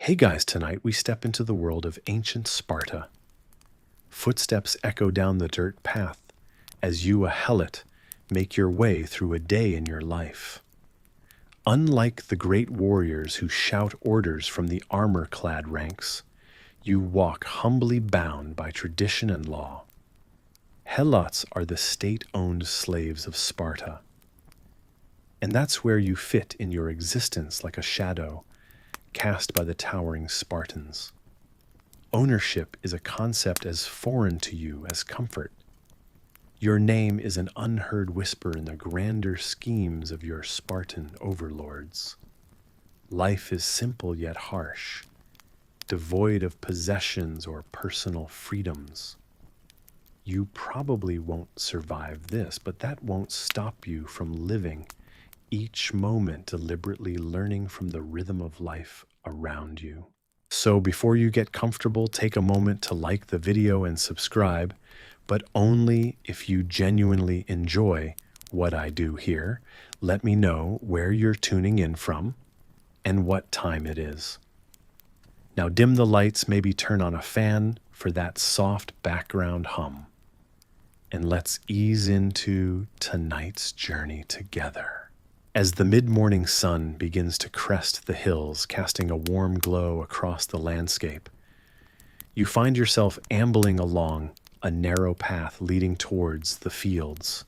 Hey guys, tonight we step into the world of ancient Sparta. Footsteps echo down the dirt path as you, a Helot, make your way through a day in your life. Unlike the great warriors who shout orders from the armor-clad ranks, you walk humbly bound by tradition and law. Helots are the state-owned slaves of Sparta. And that's where you fit in your existence like a shadow cast by the towering Spartans. Ownership is a concept as foreign to you as comfort. Your name is an unheard whisper in the grander schemes of your Spartan overlords. Life is simple yet harsh, devoid of possessions or personal freedoms. You probably won't survive this, but that won't stop you from living each moment deliberately learning from the rhythm of life around you. So before you get comfortable, take a moment to like the video and subscribe, but only if you genuinely enjoy what I do here. Let me know where you're tuning in from and what time it is. Now dim the lights, maybe turn on a fan for that soft background hum. And let's ease into tonight's journey together. As the mid-morning sun begins to crest the hills, casting a warm glow across the landscape, you find yourself ambling along a narrow path leading towards the fields.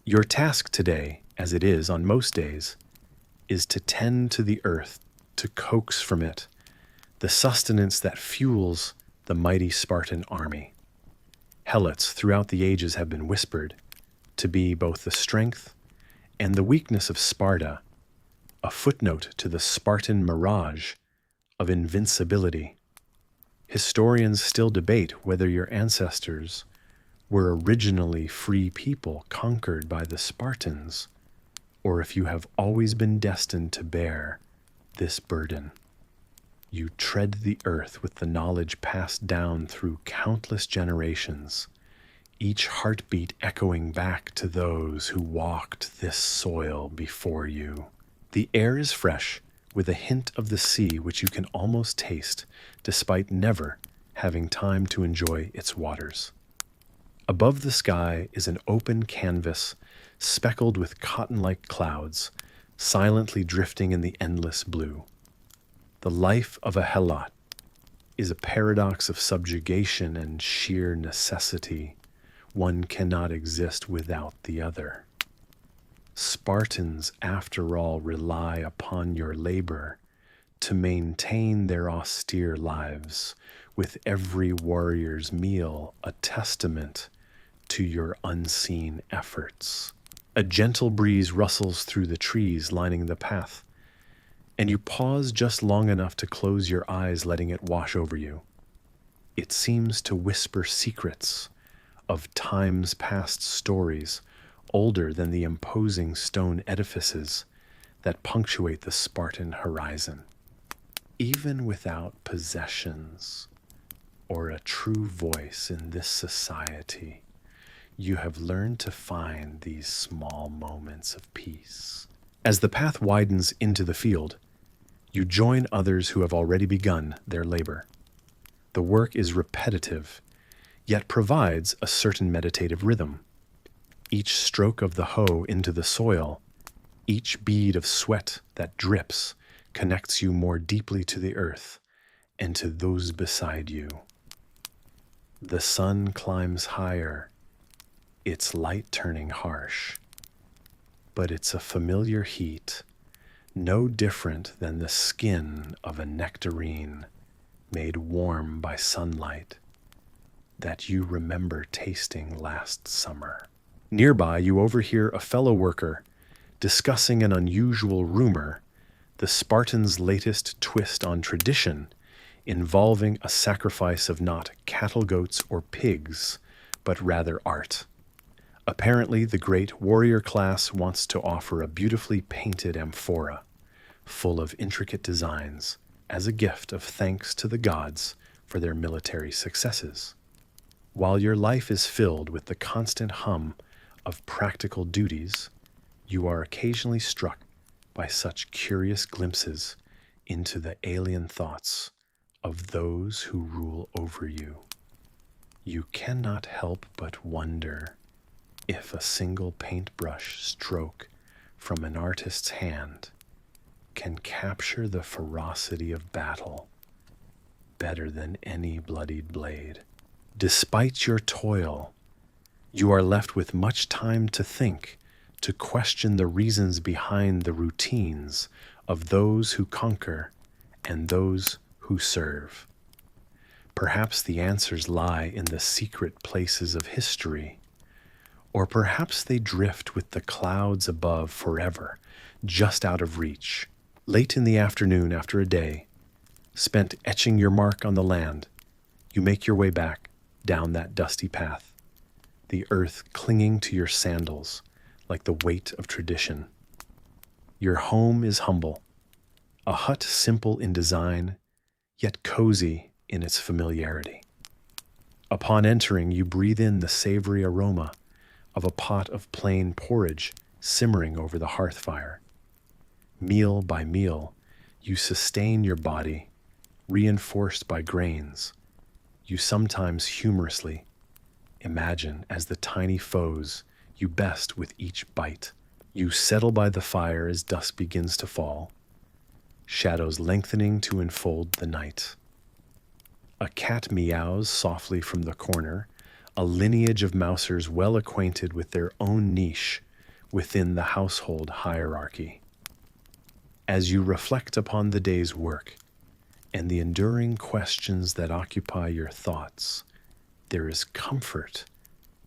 Your task today, as it is on most days, is to tend to the earth, to coax from it the sustenance that fuels the mighty Spartan army. Helots throughout the ages have been whispered to be both the strength and the weakness of Sparta, a footnote to the Spartan mirage of invincibility. Historians still debate whether your ancestors were originally free people conquered by the Spartans, or if you have always been destined to bear this burden. You tread the earth with the knowledge passed down through countless generations, each heartbeat echoing back to those who walked this soil before you. The air is fresh, with a hint of the sea which you can almost taste, despite never having time to enjoy its waters. Above the sky is an open canvas, speckled with cotton-like clouds, silently drifting in the endless blue. The life of a Helot is a paradox of subjugation and sheer necessity. One cannot exist without the other. Spartans, after all, rely upon your labor to maintain their austere lives, with every warrior's meal a testament to your unseen efforts. A gentle breeze rustles through the trees lining the path, and you pause just long enough to close your eyes, letting it wash over you. It seems to whisper secrets of time's past, stories older than the imposing stone edifices that punctuate the Spartan horizon. Even without possessions or a true voice in this society, you have learned to find these small moments of peace. As the path widens into the field, you join others who have already begun their labor. The work is repetitive, yet provides a certain meditative rhythm. Each stroke of the hoe into the soil, each bead of sweat that drips, connects you more deeply to the earth and to those beside you. The sun climbs higher, its light turning harsh, but it's a familiar heat, no different than the skin of a nectarine made warm by sunlight that you remember tasting last summer. Nearby, you overhear a fellow worker discussing an unusual rumor, the Spartans' latest twist on tradition, involving a sacrifice of not cattle, goats, or pigs, but rather art. Apparently, the great warrior class wants to offer a beautifully painted amphora, full of intricate designs, as a gift of thanks to the gods for their military successes. While your life is filled with the constant hum of practical duties, you are occasionally struck by such curious glimpses into the alien thoughts of those who rule over you. You cannot help but wonder if a single paintbrush stroke from an artist's hand can capture the ferocity of battle better than any bloodied blade. Despite your toil, you are left with much time to think, to question the reasons behind the routines of those who conquer and those who serve. Perhaps the answers lie in the secret places of history, or perhaps they drift with the clouds above forever, just out of reach. Late in the afternoon, after a day spent etching your mark on the land, you make your way back down that dusty path, the earth clinging to your sandals like the weight of tradition. Your home is humble, a hut simple in design, yet cozy in its familiarity. Upon entering, you breathe in the savory aroma of a pot of plain porridge simmering over the hearth fire. Meal by meal, you sustain your body, reinforced by grains you sometimes humorously imagine as the tiny foes you best with each bite. You settle by the fire as dusk begins to fall, shadows lengthening to enfold the night. A cat meows softly from the corner, a lineage of mousers well acquainted with their own niche within the household hierarchy. As you reflect upon the day's work and the enduring questions that occupy your thoughts, there is comfort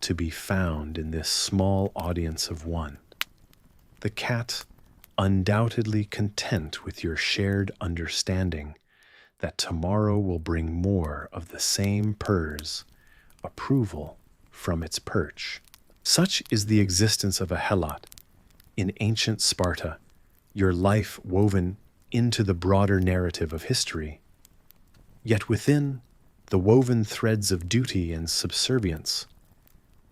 to be found in this small audience of one. The cat, undoubtedly content with your shared understanding that tomorrow will bring more of the same purrs, approval from its perch. Such is the existence of a Helot in ancient Sparta, your life woven into the broader narrative of history. Yet within the woven threads of duty and subservience,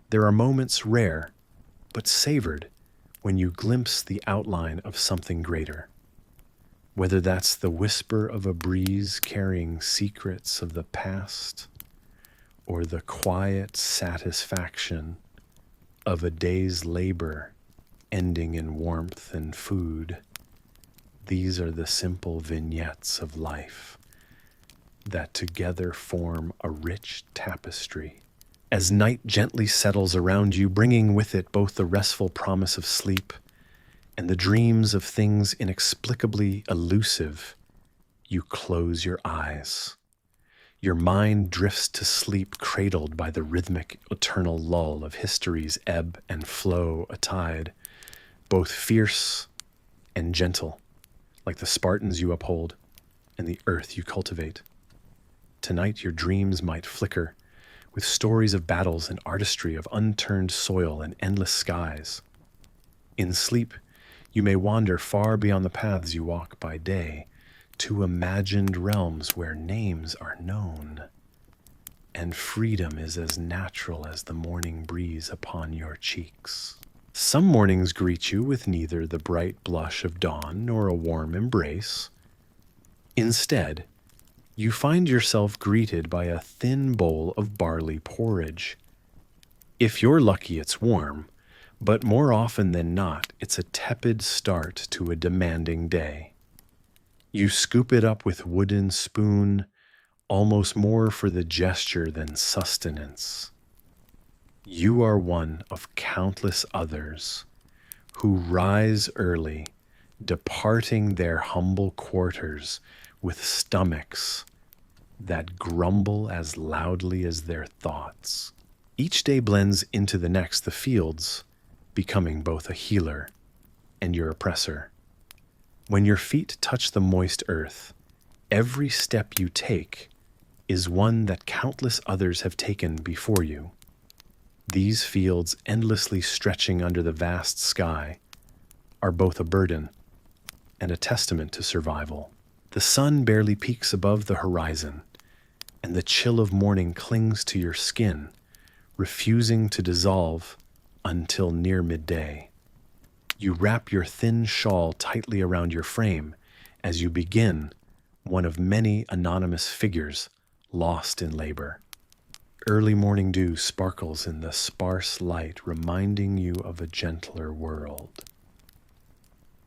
there are moments rare but savored when you glimpse the outline of something greater. Whether that's the whisper of a breeze carrying secrets of the past, or the quiet satisfaction of a day's labor ending in warmth and food, these are the simple vignettes of life that together form a rich tapestry. As night gently settles around you, bringing with it both the restful promise of sleep and the dreams of things inexplicably elusive, you close your eyes. Your mind drifts to sleep, cradled by the rhythmic, eternal lull of history's ebb and flow, a tide, both fierce and gentle, like the Spartans you uphold and the earth you cultivate. Tonight your dreams might flicker with stories of battles and artistry of unturned soil and endless skies. In sleep, you may wander far beyond the paths you walk by day to imagined realms where names are known, and freedom is as natural as the morning breeze upon your cheeks. Some mornings greet you with neither the bright blush of dawn nor a warm embrace. Instead, you find yourself greeted by a thin bowl of barley porridge. If you're lucky, it's warm, but more often than not, it's a tepid start to a demanding day. You scoop it up with wooden spoon, almost more for the gesture than sustenance. You are one of countless others who rise early, departing their humble quarters with stomachs that grumble as loudly as their thoughts. Each day blends into the next, the fields becoming both a healer and your oppressor. When your feet touch the moist earth, every step you take is one that countless others have taken before you. These fields, endlessly stretching under the vast sky, are both a burden and a testament to survival. The sun barely peaks above the horizon, and the chill of morning clings to your skin, refusing to dissolve until near midday. You wrap your thin shawl tightly around your frame as you begin one of many anonymous figures lost in labor. Early morning dew sparkles in the sparse light, reminding you of a gentler world.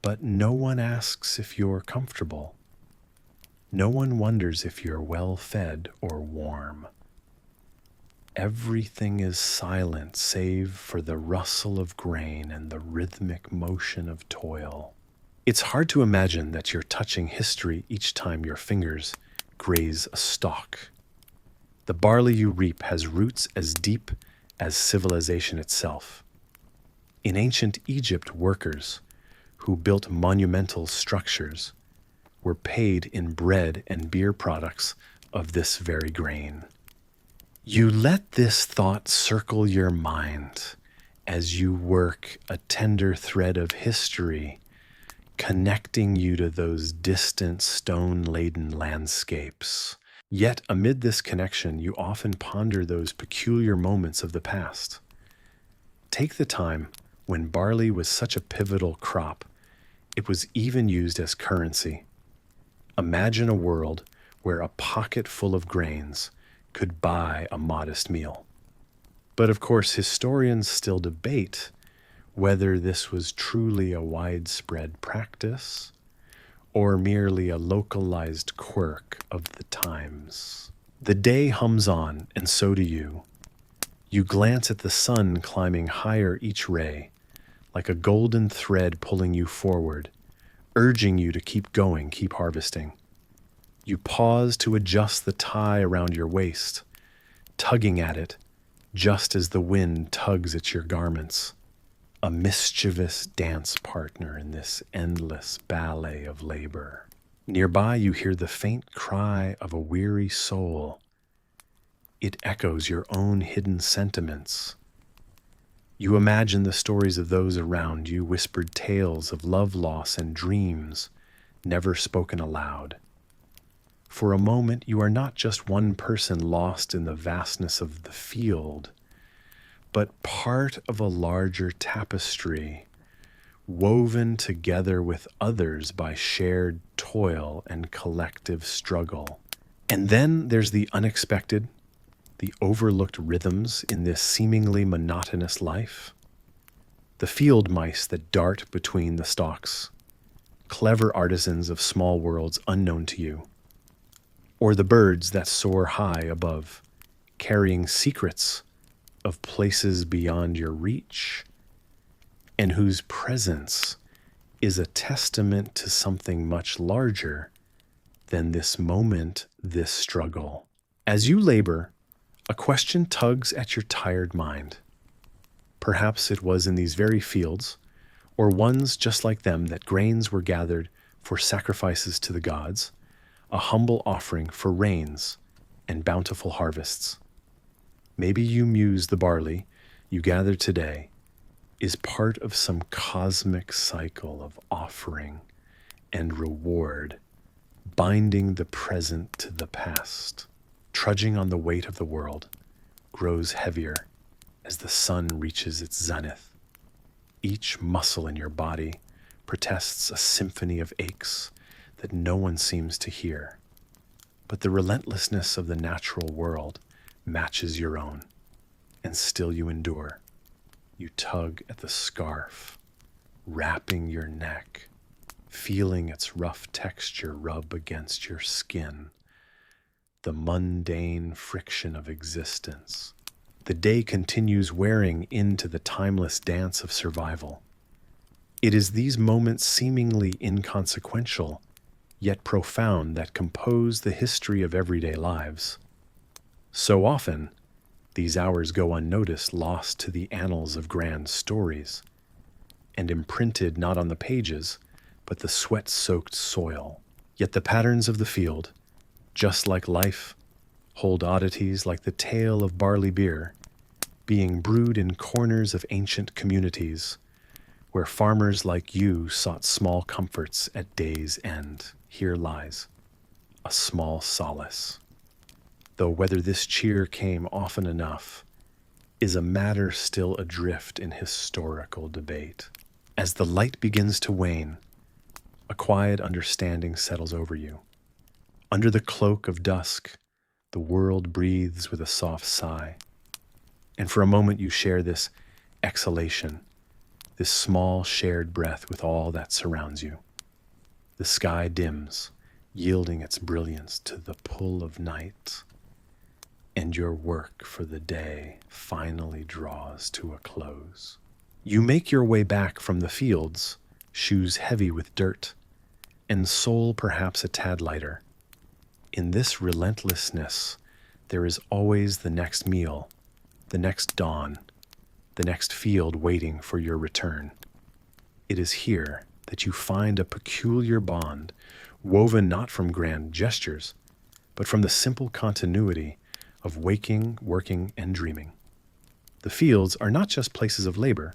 But no one asks if you're comfortable. No one wonders if you're well fed or warm. Everything is silent save for the rustle of grain and the rhythmic motion of toil. It's hard to imagine that you're touching history each time your fingers graze a stalk. The barley you reap has roots as deep as civilization itself. In ancient Egypt, workers who built monumental structures were paid in bread and beer products of this very grain. You let this thought circle your mind as you work a tender thread of history, connecting you to those distant stone-laden landscapes. Yet amid this connection, you often ponder those peculiar moments of the past. Take the time when barley was such a pivotal crop, it was even used as currency. Imagine a world where a pocket full of grains could buy a modest meal. But of course, historians still debate whether this was truly a widespread practice or merely a localized quirk of the times. The day hums on, and so do you. You glance at the sun climbing higher each ray, like a golden thread pulling you forward, urging you to keep going, keep harvesting. You pause to adjust the tie around your waist, tugging at it just as the wind tugs at your garments, a mischievous dance partner in this endless ballet of labor. Nearby, you hear the faint cry of a weary soul. It echoes your own hidden sentiments. You imagine the stories of those around you, whispered tales of love loss and dreams never spoken aloud. For a moment, you are not just one person lost in the vastness of the field, but part of a larger tapestry, woven together with others by shared toil and collective struggle. And then there's the unexpected, the overlooked rhythms in this seemingly monotonous life. The field mice that dart between the stalks, clever artisans of small worlds unknown to you, or the birds that soar high above, carrying secrets of places beyond your reach, and whose presence is a testament to something much larger than this moment, this struggle. As you labor, a question tugs at your tired mind. Perhaps it was in these very fields, or ones just like them, that grains were gathered for sacrifices to the gods, a humble offering for rains and bountiful harvests. Maybe you muse the barley you gather today is part of some cosmic cycle of offering and reward, binding the present to the past. Trudging on the weight of the world grows heavier as the sun reaches its zenith. Each muscle in your body protests a symphony of aches that no one seems to hear. But the relentlessness of the natural world matches your own, and still you endure. You tug at the scarf, wrapping your neck, feeling its rough texture rub against your skin. The mundane friction of existence. The day continues wearing into the timeless dance of survival. It is these moments seemingly inconsequential, yet profound, that compose the history of everyday lives. So often, these hours go unnoticed, lost to the annals of grand stories, and imprinted not on the pages, but the sweat-soaked soil. Yet the patterns of the field, just like life, hold oddities like the tale of barley beer, being brewed in corners of ancient communities, where farmers like you sought small comforts at day's end. Here lies a small solace. Though whether this cheer came often enough is a matter still adrift in historical debate. As the light begins to wane, a quiet understanding settles over you. Under the cloak of dusk, the world breathes with a soft sigh. And for a moment you share this exhalation, this small shared breath with all that surrounds you. The sky dims, yielding its brilliance to the pull of night, and your work for the day finally draws to a close. You make your way back from the fields, shoes heavy with dirt, and soul perhaps a tad lighter. In this relentlessness, there is always the next meal, the next dawn, the next field waiting for your return. It is here that you find a peculiar bond, woven not from grand gestures, but from the simple continuity of waking, working, and dreaming. The fields are not just places of labor,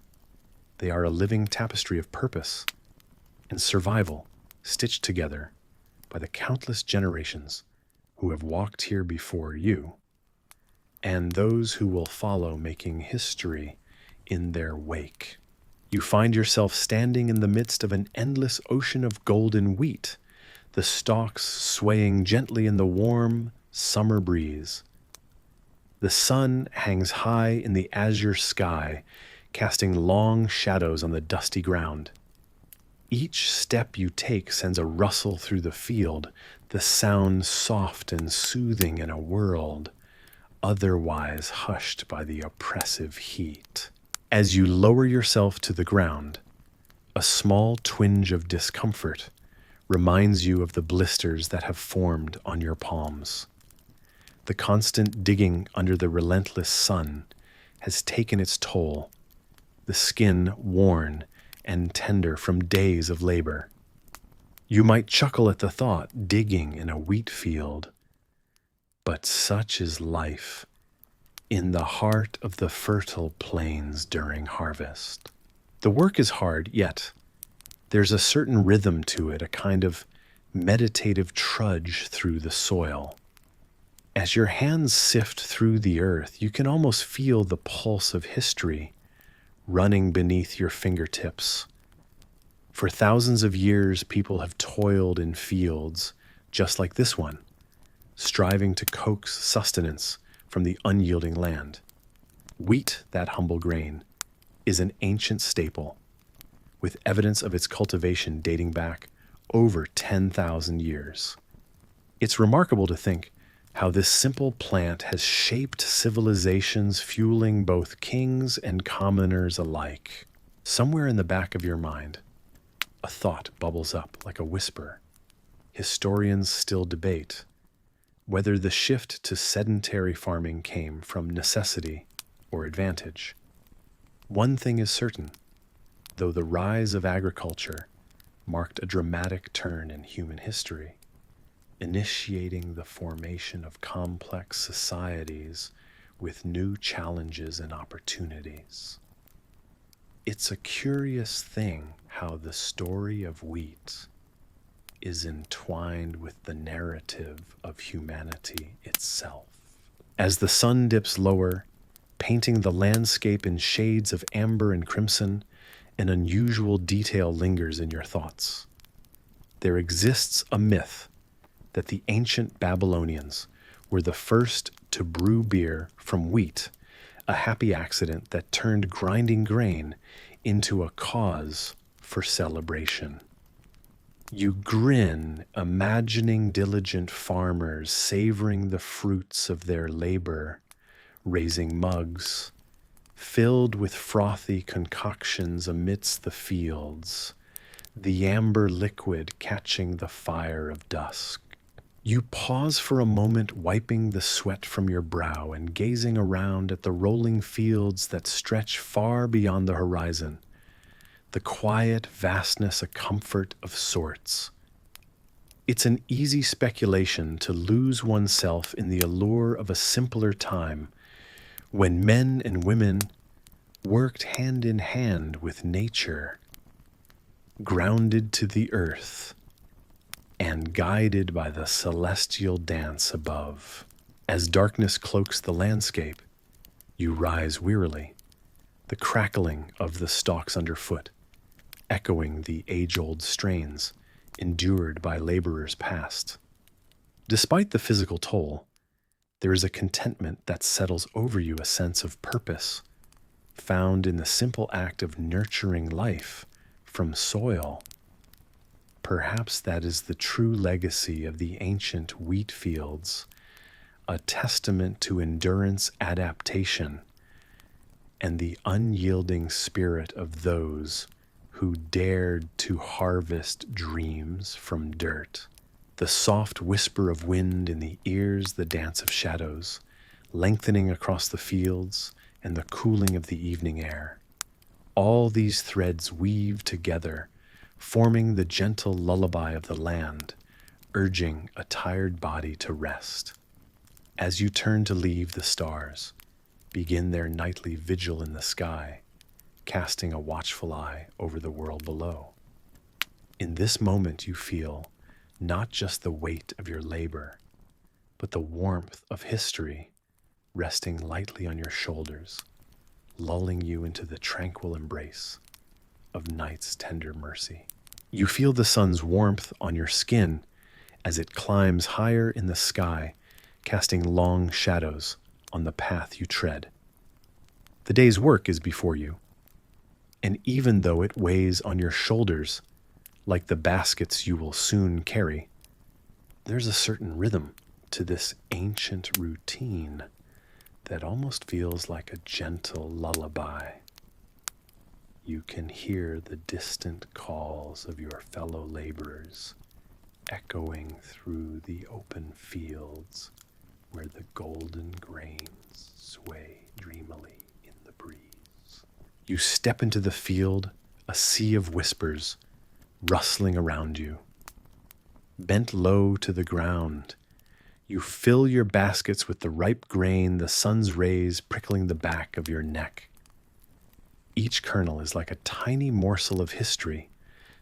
they are a living tapestry of purpose and survival stitched together by the countless generations who have walked here before you, and those who will follow making history in their wake. You find yourself standing in the midst of an endless ocean of golden wheat, the stalks swaying gently in the warm summer breeze. The sun hangs high in the azure sky, casting long shadows on the dusty ground. Each step you take sends a rustle through the field, the sound soft and soothing in a world otherwise hushed by the oppressive heat. As you lower yourself to the ground, a small twinge of discomfort reminds you of the blisters that have formed on your palms. The constant digging under the relentless sun has taken its toll, the skin worn and tender from days of labor. You might chuckle at the thought, digging in a wheat field. But such is life in the heart of the fertile plains during harvest. The work is hard, yet there's a certain rhythm to it, a kind of meditative trudge through the soil. As your hands sift through the earth, you can almost feel the pulse of history running beneath your fingertips. For thousands of years, people have toiled in fields just like this one, striving to coax sustenance from the unyielding land. Wheat, that humble grain, is an ancient staple, with evidence of its cultivation dating back over 10,000 years. It's remarkable to think how this simple plant has shaped civilizations, fueling both kings and commoners alike. Somewhere in the back of your mind, a thought bubbles up like a whisper. Historians still debate whether the shift to sedentary farming came from necessity or advantage. One thing is certain, though the rise of agriculture marked a dramatic turn in human history, initiating the formation of complex societies with new challenges and opportunities. It's a curious thing how the story of wheat is entwined with the narrative of humanity itself. As the sun dips lower, painting the landscape in shades of amber and crimson, an unusual detail lingers in your thoughts. There exists a myth that the ancient Babylonians were the first to brew beer from wheat, a happy accident that turned grinding grain into a cause for celebration. You grin, imagining diligent farmers savoring the fruits of their labor, raising mugs filled with frothy concoctions amidst the fields, the amber liquid catching the fire of dusk. You pause for a moment, wiping the sweat from your brow and gazing around at the rolling fields that stretch far beyond the horizon. The quiet vastness a comfort of sorts. It's an easy speculation to lose oneself in the allure of a simpler time when men and women worked hand in hand with nature, grounded to the earth and guided by the celestial dance above. As darkness cloaks the landscape, you rise wearily, the crackling of the stalks underfoot, echoing the age-old strains endured by laborers past. Despite the physical toll, there is a contentment that settles over you, a sense of purpose found in the simple act of nurturing life from soil. Perhaps that is the true legacy of the ancient wheat fields, a testament to endurance, adaptation, and the unyielding spirit of those who dared to harvest dreams from dirt. The soft whisper of wind in the ears, the dance of shadows, lengthening across the fields, and the cooling of the evening air. All these threads weave together, forming the gentle lullaby of the land, urging a tired body to rest. As you turn to leave, the stars begin their nightly vigil in the sky, casting a watchful eye over the world below. In this moment, you feel not just the weight of your labor, but the warmth of history resting lightly on your shoulders, lulling you into the tranquil embrace of night's tender mercy. You feel the sun's warmth on your skin as it climbs higher in the sky, casting long shadows on the path you tread. The day's work is before you, and even though it weighs on your shoulders like the baskets you will soon carry, there's a certain rhythm to this ancient routine that almost feels like a gentle lullaby. You can hear the distant calls of your fellow laborers echoing through the open fields where the golden grains sway dreamily in the breeze. You step into the field, a sea of whispers rustling around you. Bent low to the ground, you fill your baskets with the ripe grain, the sun's rays prickling the back of your neck. Each kernel is like a tiny morsel of history,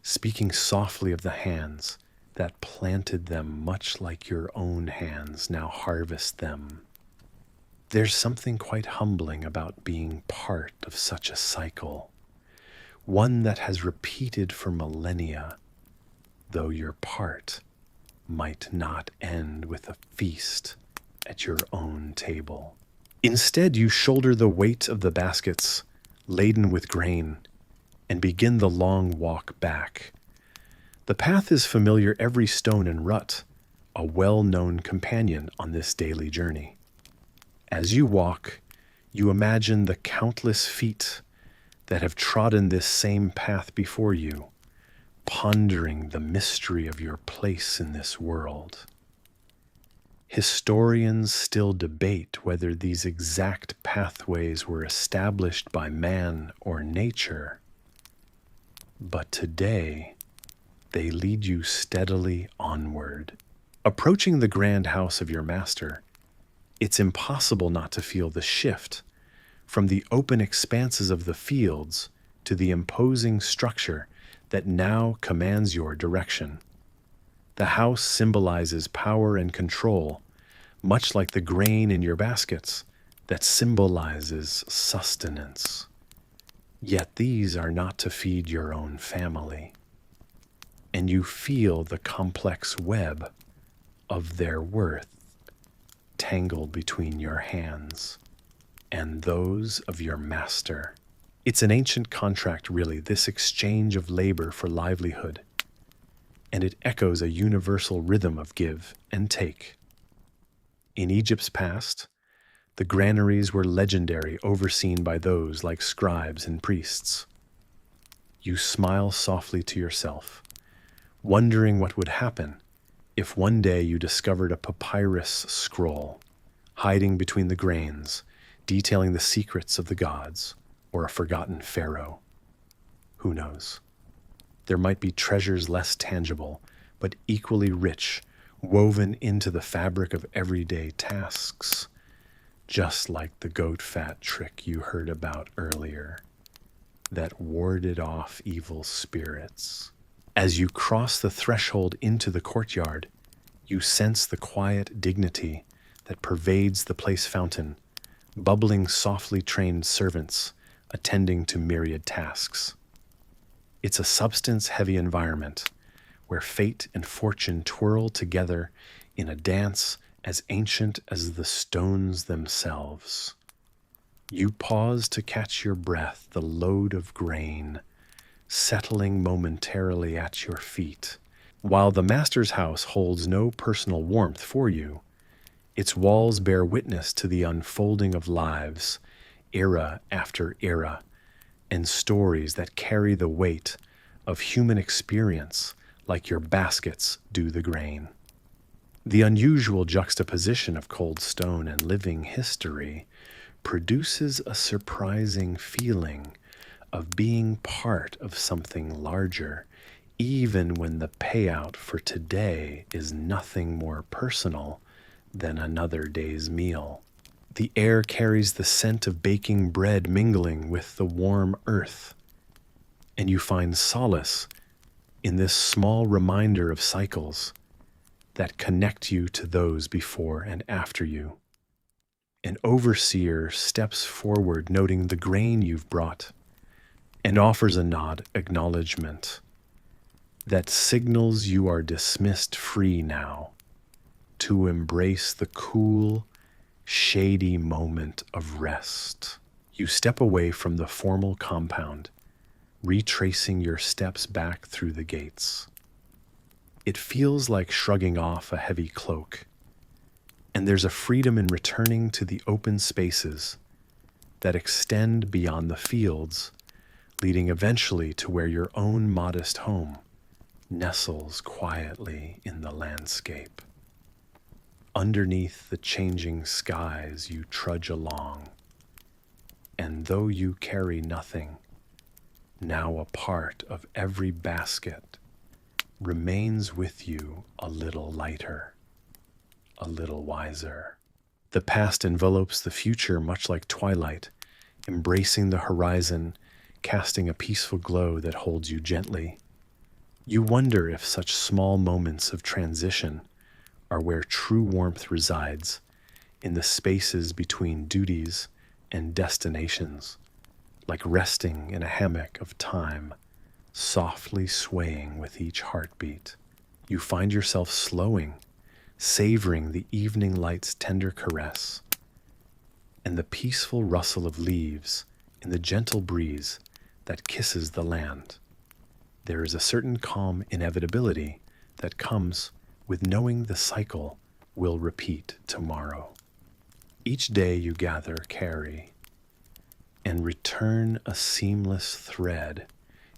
speaking softly of the hands that planted them, much like your own hands now harvest them. There's something quite humbling about being part of such a cycle, one that has repeated for millennia, though your part might not end with a feast at your own table. Instead, you shoulder the weight of the baskets laden with grain and begin the long walk back. The path is familiar, every stone and rut, a well-known companion on this daily journey. As you walk, you imagine the countless feet that have trodden this same path before you, pondering the mystery of your place in this world. Historians still debate whether these exact pathways were established by man or nature, but today they lead you steadily onward. Approaching the grand house of your master, it's impossible not to feel the shift from the open expanses of the fields to the imposing structure that now commands your direction. The house symbolizes power and control, much like the grain in your baskets that symbolizes sustenance. Yet these are not to feed your own family, and you feel the complex web of their worth tangled between your hands and those of your master. It's an ancient contract, really, this exchange of labor for livelihood, and it echoes a universal rhythm of give and take. In Egypt's past, the granaries were legendary, overseen by those like scribes and priests. You smile softly to yourself, wondering what would happen if one day you discovered a papyrus scroll hiding between the grains, detailing the secrets of the gods, or a forgotten pharaoh. Who knows? There might be treasures less tangible, but equally rich, woven into the fabric of everyday tasks, just like the goat fat trick you heard about earlier that warded off evil spirits. As you cross the threshold into the courtyard, you sense the quiet dignity that pervades the place fountain, bubbling softly trained servants attending to myriad tasks. It's a substance-heavy environment where fate and fortune twirl together in a dance as ancient as the stones themselves. You pause to catch your breath, the load of grain settling momentarily at your feet. While the master's house holds no personal warmth for you, its walls bear witness to the unfolding of lives, era after era, and stories that carry the weight of human experience like your baskets do the grain. The unusual juxtaposition of cold stone and living history produces a surprising feeling of being part of something larger, even when the payout for today is nothing more personal than another day's meal. The air carries the scent of baking bread mingling with the warm earth, and you find solace in this small reminder of cycles that connect you to those before and after you. An overseer steps forward, noting the grain you've brought, and offers a nod acknowledgement that signals you are dismissed free now to embrace the cool, shady moment of rest. You step away from the formal compound, retracing your steps back through the gates. It feels like shrugging off a heavy cloak, and there's a freedom in returning to the open spaces that extend beyond the fields, leading eventually to where your own modest home nestles quietly in the landscape. Underneath the changing skies you trudge along, and though you carry nothing, now a part of every basket remains with you a little lighter, a little wiser. The past envelopes the future much like twilight, embracing the horizon, casting a peaceful glow that holds you gently. You wonder if such small moments of transition are where true warmth resides, in the spaces between duties and destinations, like resting in a hammock of time, softly swaying with each heartbeat. You find yourself slowing, savoring the evening light's tender caress, and the peaceful rustle of leaves in the gentle breeze that kisses the land. There is a certain calm inevitability that comes with knowing the cycle will repeat tomorrow. Each day you gather, carry, and return a seamless thread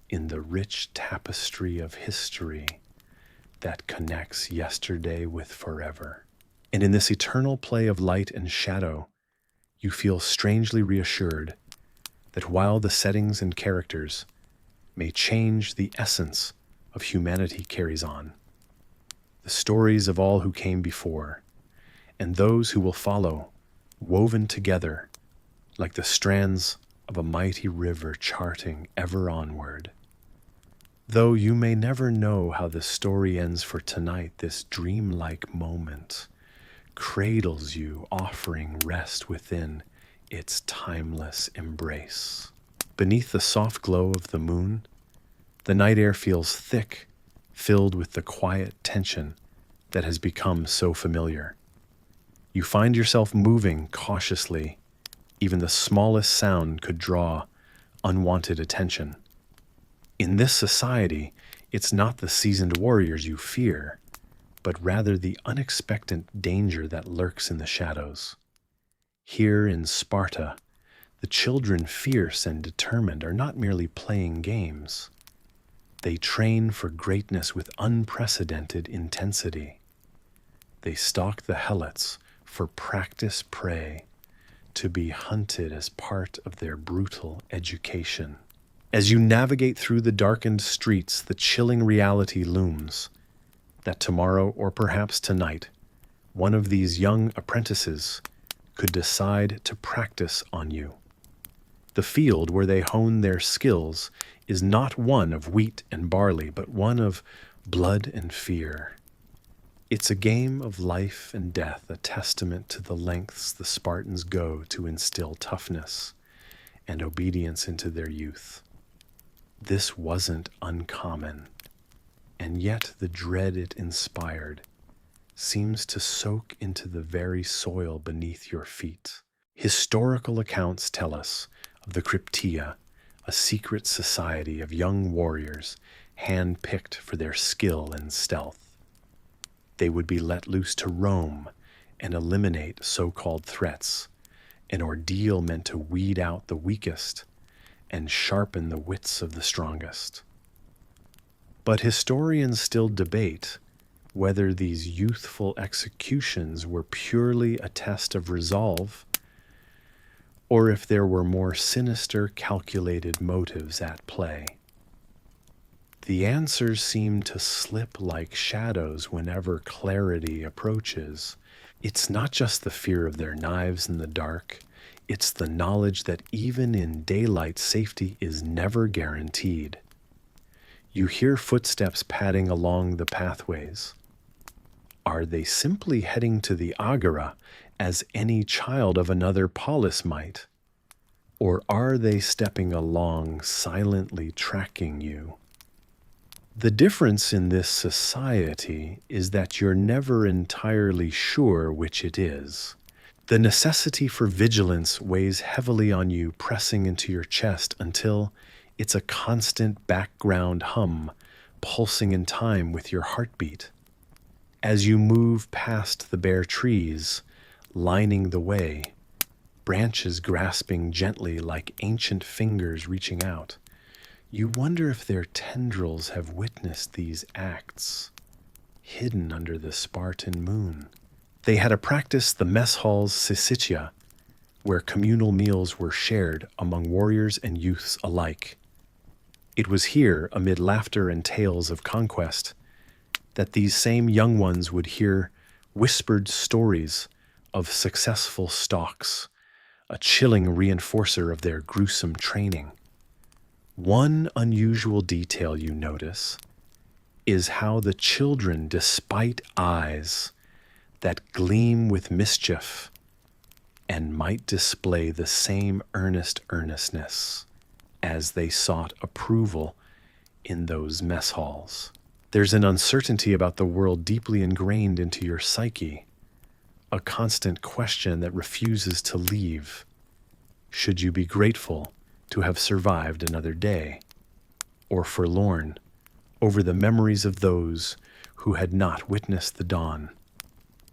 in the rich tapestry of history that connects yesterday with forever. And in this eternal play of light and shadow, you feel strangely reassured that while the settings and characters may change, the essence of humanity carries on. The stories of all who came before, and those who will follow, woven together like the strands of a mighty river charting ever onward. Though you may never know how the story ends for tonight, this dreamlike moment cradles you, offering rest within its timeless embrace. Beneath the soft glow of the moon, the night air feels thick, filled with the quiet tension that has become so familiar. You find yourself moving cautiously. Even the smallest sound could draw unwanted attention. In this society, it's not the seasoned warriors you fear, but rather the unexpected danger that lurks in the shadows. Here in Sparta, the children, fierce and determined, are not merely playing games. They train for greatness with unprecedented intensity. They stalk the Helots for practice prey, to be hunted as part of their brutal education. As you navigate through the darkened streets, the chilling reality looms that tomorrow, or perhaps tonight, one of these young apprentices could decide to practice on you. The field where they hone their skills is not one of wheat and barley, but one of blood and fear. It's a game of life and death, a testament to the lengths the Spartans go to instill toughness and obedience into their youth. This wasn't uncommon, and yet the dread it inspired seems to soak into the very soil beneath your feet. Historical accounts tell us of the Cryptia, a secret society of young warriors hand-picked for their skill and stealth. They would be let loose to roam and eliminate so-called threats, an ordeal meant to weed out the weakest and sharpen the wits of the strongest. But historians still debate whether these youthful executions were purely a test of resolve, or if there were more sinister, calculated motives at play. The answers seem to slip like shadows whenever clarity approaches. It's not just the fear of their knives in the dark, it's the knowledge that even in daylight safety is never guaranteed. You hear footsteps padding along the pathways. Are they simply heading to the agora as any child of another polis might? Or are they stepping along, silently tracking you? The difference in this society is that you're never entirely sure which it is. The necessity for vigilance weighs heavily on you, pressing into your chest until it's a constant background hum, pulsing in time with your heartbeat. As you move past the bare trees, lining the way, branches grasping gently like ancient fingers reaching out, you wonder if their tendrils have witnessed these acts, hidden under the Spartan moon. They had a practice, the mess halls Syssitia, where communal meals were shared among warriors and youths alike. It was here, amid laughter and tales of conquest, that these same young ones would hear whispered stories of successful stalks, a chilling reinforcer of their gruesome training. One unusual detail you notice is how the children, despite eyes that gleam with mischief and might display the same earnestness as they sought approval in those mess halls. There's an uncertainty about the world deeply ingrained into your psyche, a constant question that refuses to leave. Should you be grateful to have survived another day, or forlorn over the memories of those who had not witnessed the dawn?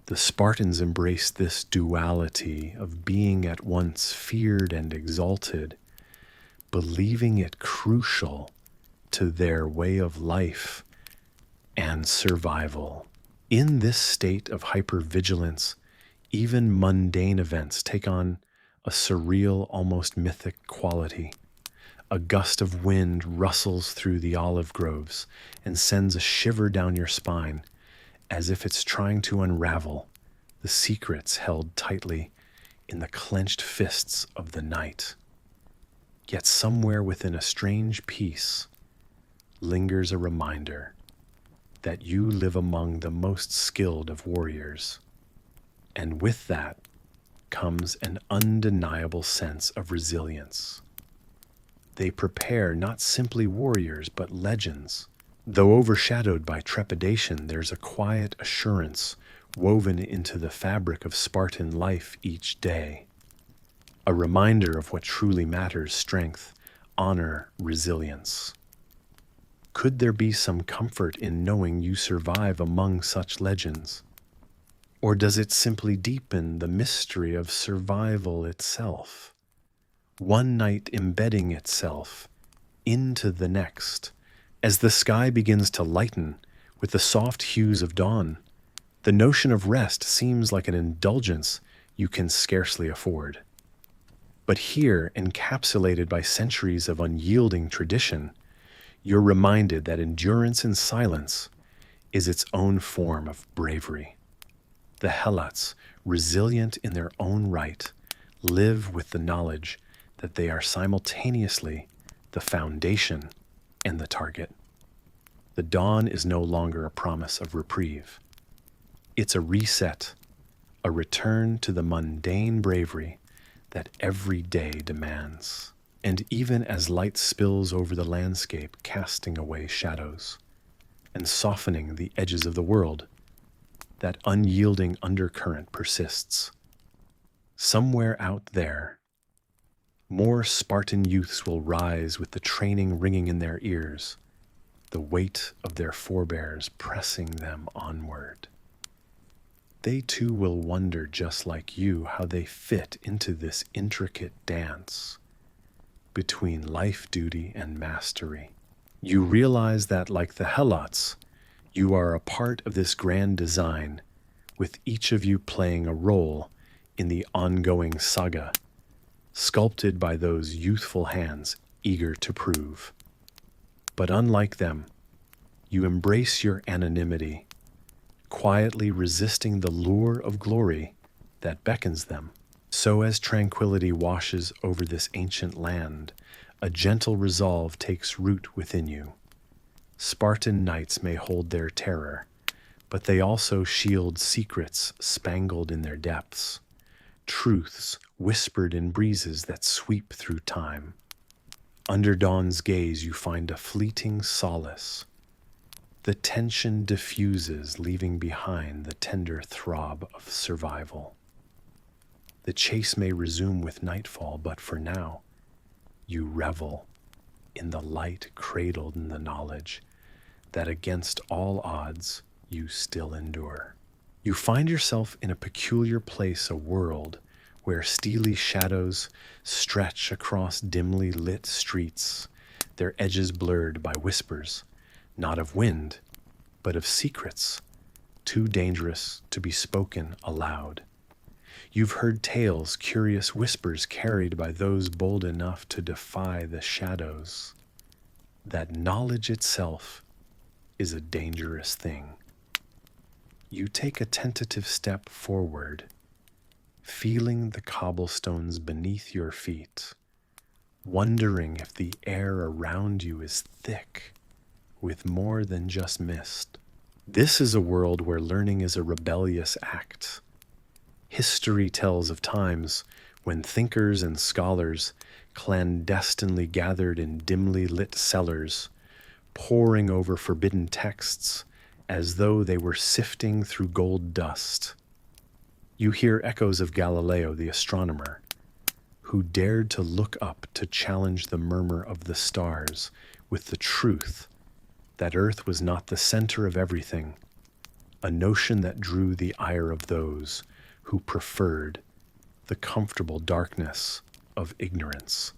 The Spartans embraced this duality of being at once feared and exalted, believing it crucial to their way of life and survival. In this state of hypervigilance, even mundane events take on a surreal, almost mythic quality. A gust of wind rustles through the olive groves and sends a shiver down your spine, as if it's trying to unravel the secrets held tightly in the clenched fists of the night. Yet somewhere within a strange peace lingers a reminder that you live among the most skilled of warriors, and with that comes an undeniable sense of resilience. They prepare not simply warriors, but legends. Though overshadowed by trepidation, there's a quiet assurance woven into the fabric of Spartan life each day. A reminder of what truly matters: strength, honor, resilience. Could there be some comfort in knowing you survive among such legends? Or does it simply deepen the mystery of survival itself? One night embedding itself into the next. As the sky begins to lighten with the soft hues of dawn, the notion of rest seems like an indulgence you can scarcely afford. But here, encapsulated by centuries of unyielding tradition, you're reminded that endurance in silence is its own form of bravery. The Helots, resilient in their own right, live with the knowledge that they are simultaneously the foundation and the target. The dawn is no longer a promise of reprieve. It's a reset, a return to the mundane bravery that every day demands. And even as light spills over the landscape, casting away shadows and softening the edges of the world, that unyielding undercurrent persists. Somewhere out there, more Spartan youths will rise with the training ringing in their ears, the weight of their forebears pressing them onward. They too will wonder, just like you, how they fit into this intricate dance between life duty and mastery. You realize that, like the Helots, you are a part of this grand design, with each of you playing a role in the ongoing saga, sculpted by those youthful hands eager to prove. But unlike them, you embrace your anonymity, quietly resisting the lure of glory that beckons them. So as tranquility washes over this ancient land, a gentle resolve takes root within you. Spartan knights may hold their terror, but they also shield secrets spangled in their depths, truths whispered in breezes that sweep through time. Under dawn's gaze, you find a fleeting solace. The tension diffuses, leaving behind the tender throb of survival. The chase may resume with nightfall, but for now, you revel in the light cradled in the knowledge that against all odds, you still endure. You find yourself in a peculiar place, a world where steely shadows stretch across dimly lit streets, their edges blurred by whispers, not of wind, but of secrets, too dangerous to be spoken aloud. You've heard tales, curious whispers carried by those bold enough to defy the shadows. That knowledge itself is a dangerous thing. You take a tentative step forward, feeling the cobblestones beneath your feet, wondering if the air around you is thick with more than just mist. This is a world where learning is a rebellious act. History tells of times when thinkers and scholars clandestinely gathered in dimly lit cellars, poring over forbidden texts as though they were sifting through gold dust. You hear echoes of Galileo the astronomer, who dared to look up to challenge the murmur of the stars with the truth that Earth was not the center of everything, a notion that drew the ire of those who preferred the comfortable darkness of ignorance.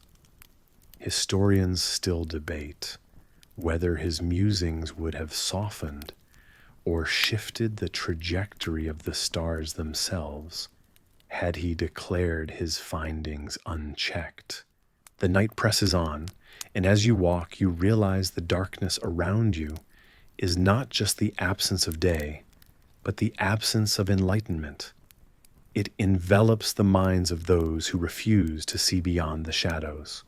Historians still debate whether his musings would have softened or shifted the trajectory of the stars themselves had he declared his findings unchecked. The night presses on, and as you walk, you realize the darkness around you is not just the absence of day, but the absence of enlightenment. It envelops the minds of those who refuse to see beyond the shadows.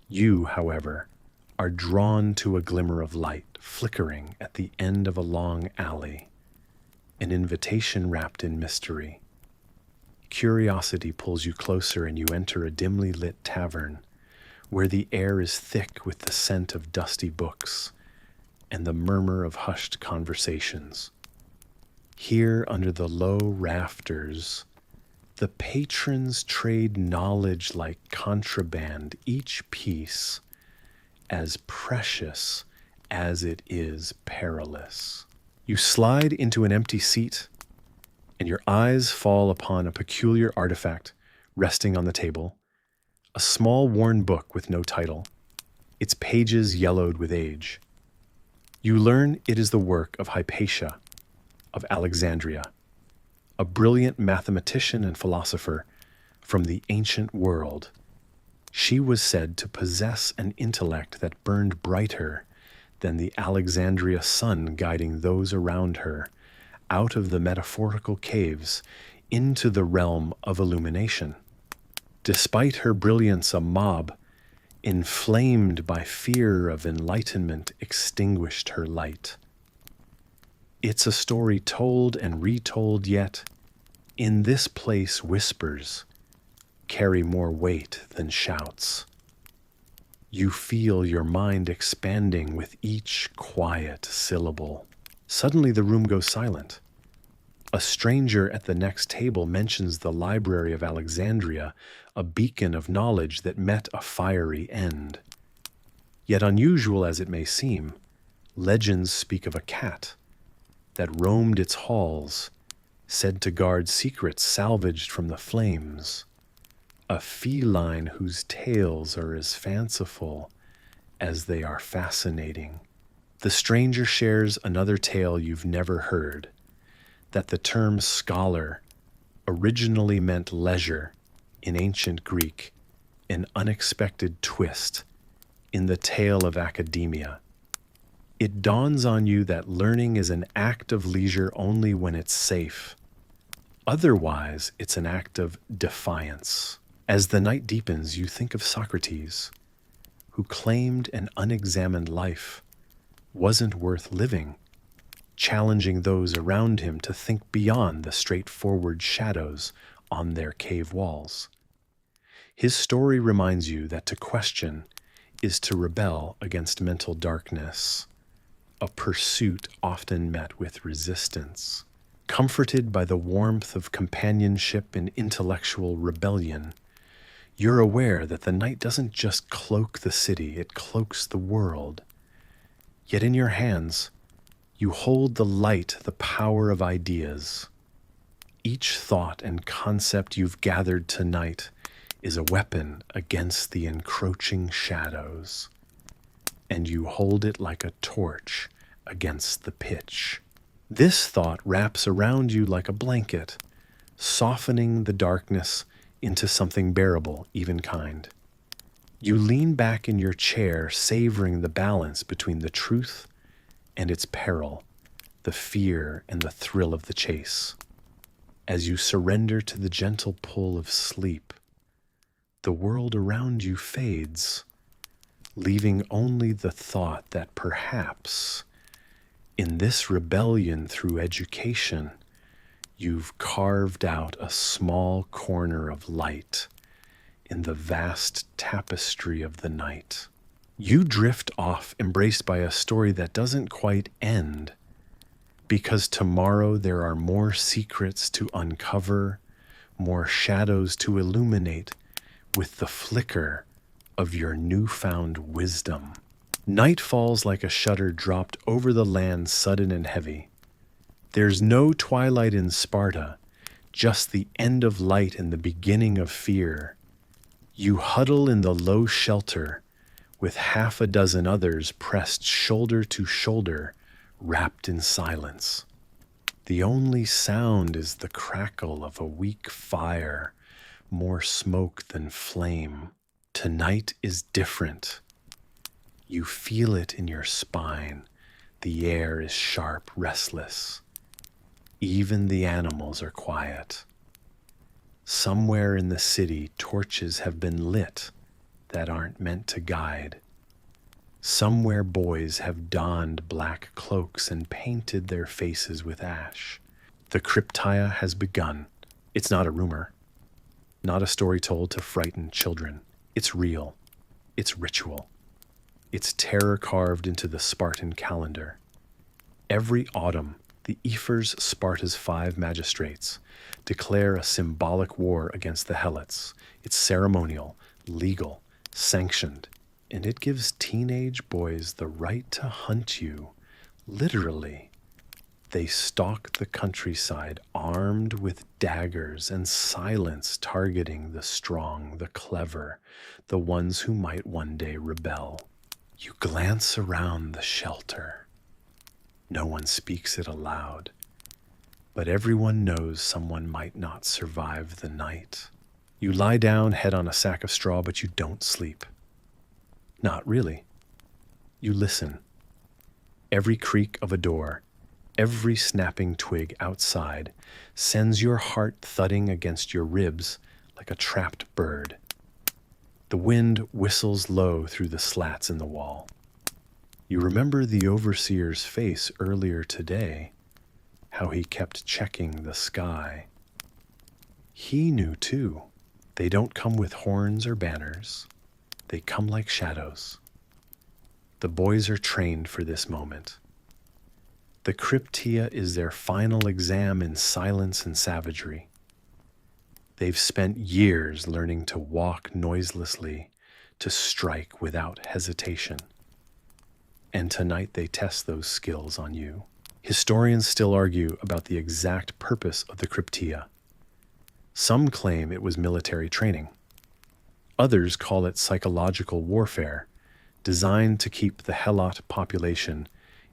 You, however, are drawn to a glimmer of light flickering at the end of a long alley, an invitation wrapped in mystery. Curiosity pulls you closer, and you enter a dimly lit tavern where the air is thick with the scent of dusty books and the murmur of hushed conversations. Here, under the low rafters, the patrons trade knowledge like contraband, each piece as precious as it is perilous. You slide into an empty seat, and your eyes fall upon a peculiar artifact resting on the table, a small worn book with no title, its pages yellowed with age. You learn it is the work of Hypatia of Alexandria, a brilliant mathematician and philosopher from the ancient world. She was said to possess an intellect that burned brighter than the Alexandria sun, guiding those around her out of the metaphorical caves into the realm of illumination. Despite her brilliance, a mob, inflamed by fear of enlightenment, extinguished her light. It's a story told and retold, yet in this place whispers carry more weight than shouts. You feel your mind expanding with each quiet syllable. Suddenly the room goes silent. A stranger at the next table mentions the Library of Alexandria, a beacon of knowledge that met a fiery end. Yet unusual as it may seem, legends speak of a cat that roamed its halls, said to guard secrets salvaged from the flames, a feline whose tales are as fanciful as they are fascinating. The stranger shares another tale you've never heard, that the term scholar originally meant leisure in ancient Greek, an unexpected twist in the tale of academia. It dawns on you that learning is an act of leisure only when it's safe. Otherwise, it's an act of defiance. As the night deepens, you think of Socrates, who claimed an unexamined life wasn't worth living, challenging those around him to think beyond the straightforward shadows on their cave walls. His story reminds you that to question is to rebel against mental darkness, a pursuit often met with resistance. Comforted by the warmth of companionship and intellectual rebellion, you're aware that the night doesn't just cloak the city, it cloaks the world. Yet in your hands, you hold the light, the power of ideas. Each thought and concept you've gathered tonight is a weapon against the encroaching shadows, and you hold it like a torch against the pitch. This thought wraps around you like a blanket, softening the darkness into something bearable, even kind. You lean back in your chair, savoring the balance between the truth and its peril, the fear and the thrill of the chase. As you surrender to the gentle pull of sleep, the world around you fades, leaving only the thought that perhaps, in this rebellion through education, you've carved out a small corner of light in the vast tapestry of the night. You drift off, embraced by a story that doesn't quite end, because tomorrow there are more secrets to uncover, more shadows to illuminate with the flicker of your newfound wisdom. Night falls like a shutter dropped over the land, sudden and heavy. There's no twilight in Sparta, just the end of light and the beginning of fear. You huddle in the low shelter, with half a dozen others pressed shoulder to shoulder, wrapped in silence. The only sound is the crackle of a weak fire, more smoke than flame. Tonight is different. You feel it in your spine. The air is sharp, restless. Even the animals are quiet. Somewhere in the city, torches have been lit that aren't meant to guide. Somewhere boys have donned black cloaks and painted their faces with ash. The cryptia has begun. It's not a rumor, not a story told to frighten children. It's real. It's ritual. It's terror carved into the Spartan calendar. Every autumn, the ephors, Sparta's 5 magistrates, declare a symbolic war against the Helots. It's ceremonial, legal, sanctioned, and it gives teenage boys the right to hunt you, literally. They stalk the countryside, armed with daggers and silence, targeting the strong, the clever, the ones who might one day rebel. You glance around the shelter. No one speaks it aloud, but everyone knows someone might not survive the night. You lie down, head on a sack of straw, but you don't sleep. Not really. You listen. Every creak of a door, every snapping twig outside sends your heart thudding against your ribs like a trapped bird. The wind whistles low through the slats in the wall. You remember the overseer's face earlier today, how he kept checking the sky. He knew too. They don't come with horns or banners. They come like shadows. The boys are trained for this moment. The cryptia is their final exam in silence and savagery. They've spent years learning to walk noiselessly, to strike without hesitation. And tonight they test those skills on you. Historians still argue about the exact purpose of the cryptia. Some claim it was military training. Others call it psychological warfare, designed to keep the Helot population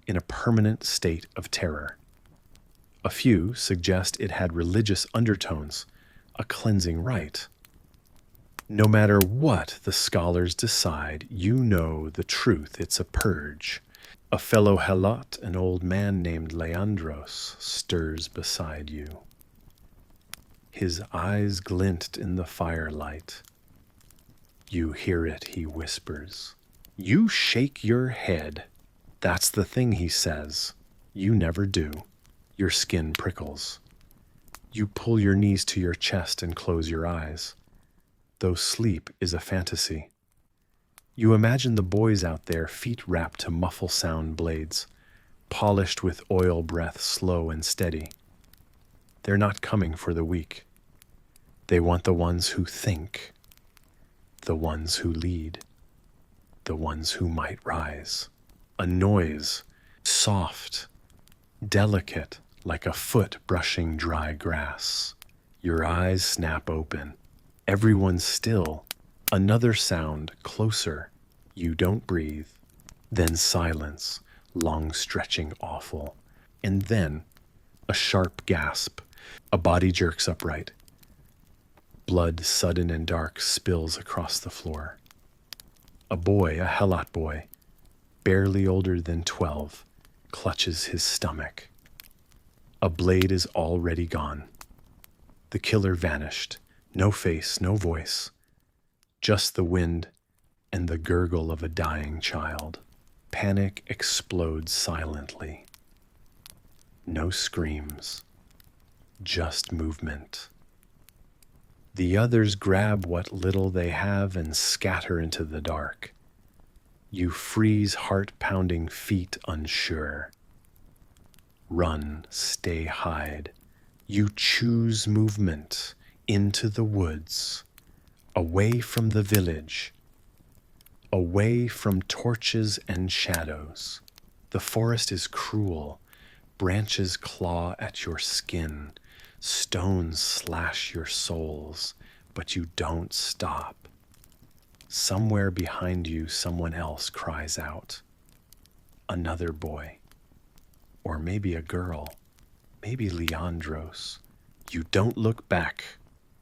in a permanent state of terror. A few suggest it had religious undertones, a cleansing rite. No matter what the scholars decide, you know the truth. It's a purge. A fellow Helot, an old man named Leandros, stirs beside you. His eyes glint in the firelight. You hear it, he whispers. You shake your head. That's the thing, he says. You never do. Your skin prickles. You pull your knees to your chest and close your eyes. Though sleep is a fantasy. You imagine the boys out there, feet wrapped to muffle sound blades, polished with oil breath, slow and steady. They're not coming for the weak. They want the ones who think, the ones who lead, the ones who might rise. A noise, soft, delicate, like a foot brushing dry grass. Your eyes snap open. Everyone's still. Another sound, closer. You don't breathe. Then silence, long stretching, awful. And then a sharp gasp. A body jerks upright. Blood, sudden and dark, spills across the floor. A boy, a Helot boy, barely older than 12, clutches his stomach. A blade is already gone. The killer vanished. No face, no voice. Just the wind and the gurgle of a dying child. Panic explodes silently. No screams. Just movement. The others grab what little they have and scatter into the dark. You freeze, heart-pounding feet unsure. Run, stay, hide. You choose movement into the woods, away from the village, away from torches and shadows. The forest is cruel. Branches claw at your skin. Stones slash your souls, but you don't stop. Somewhere behind you, someone else cries out. Another boy. Or maybe a girl. Maybe Leandros. You don't look back.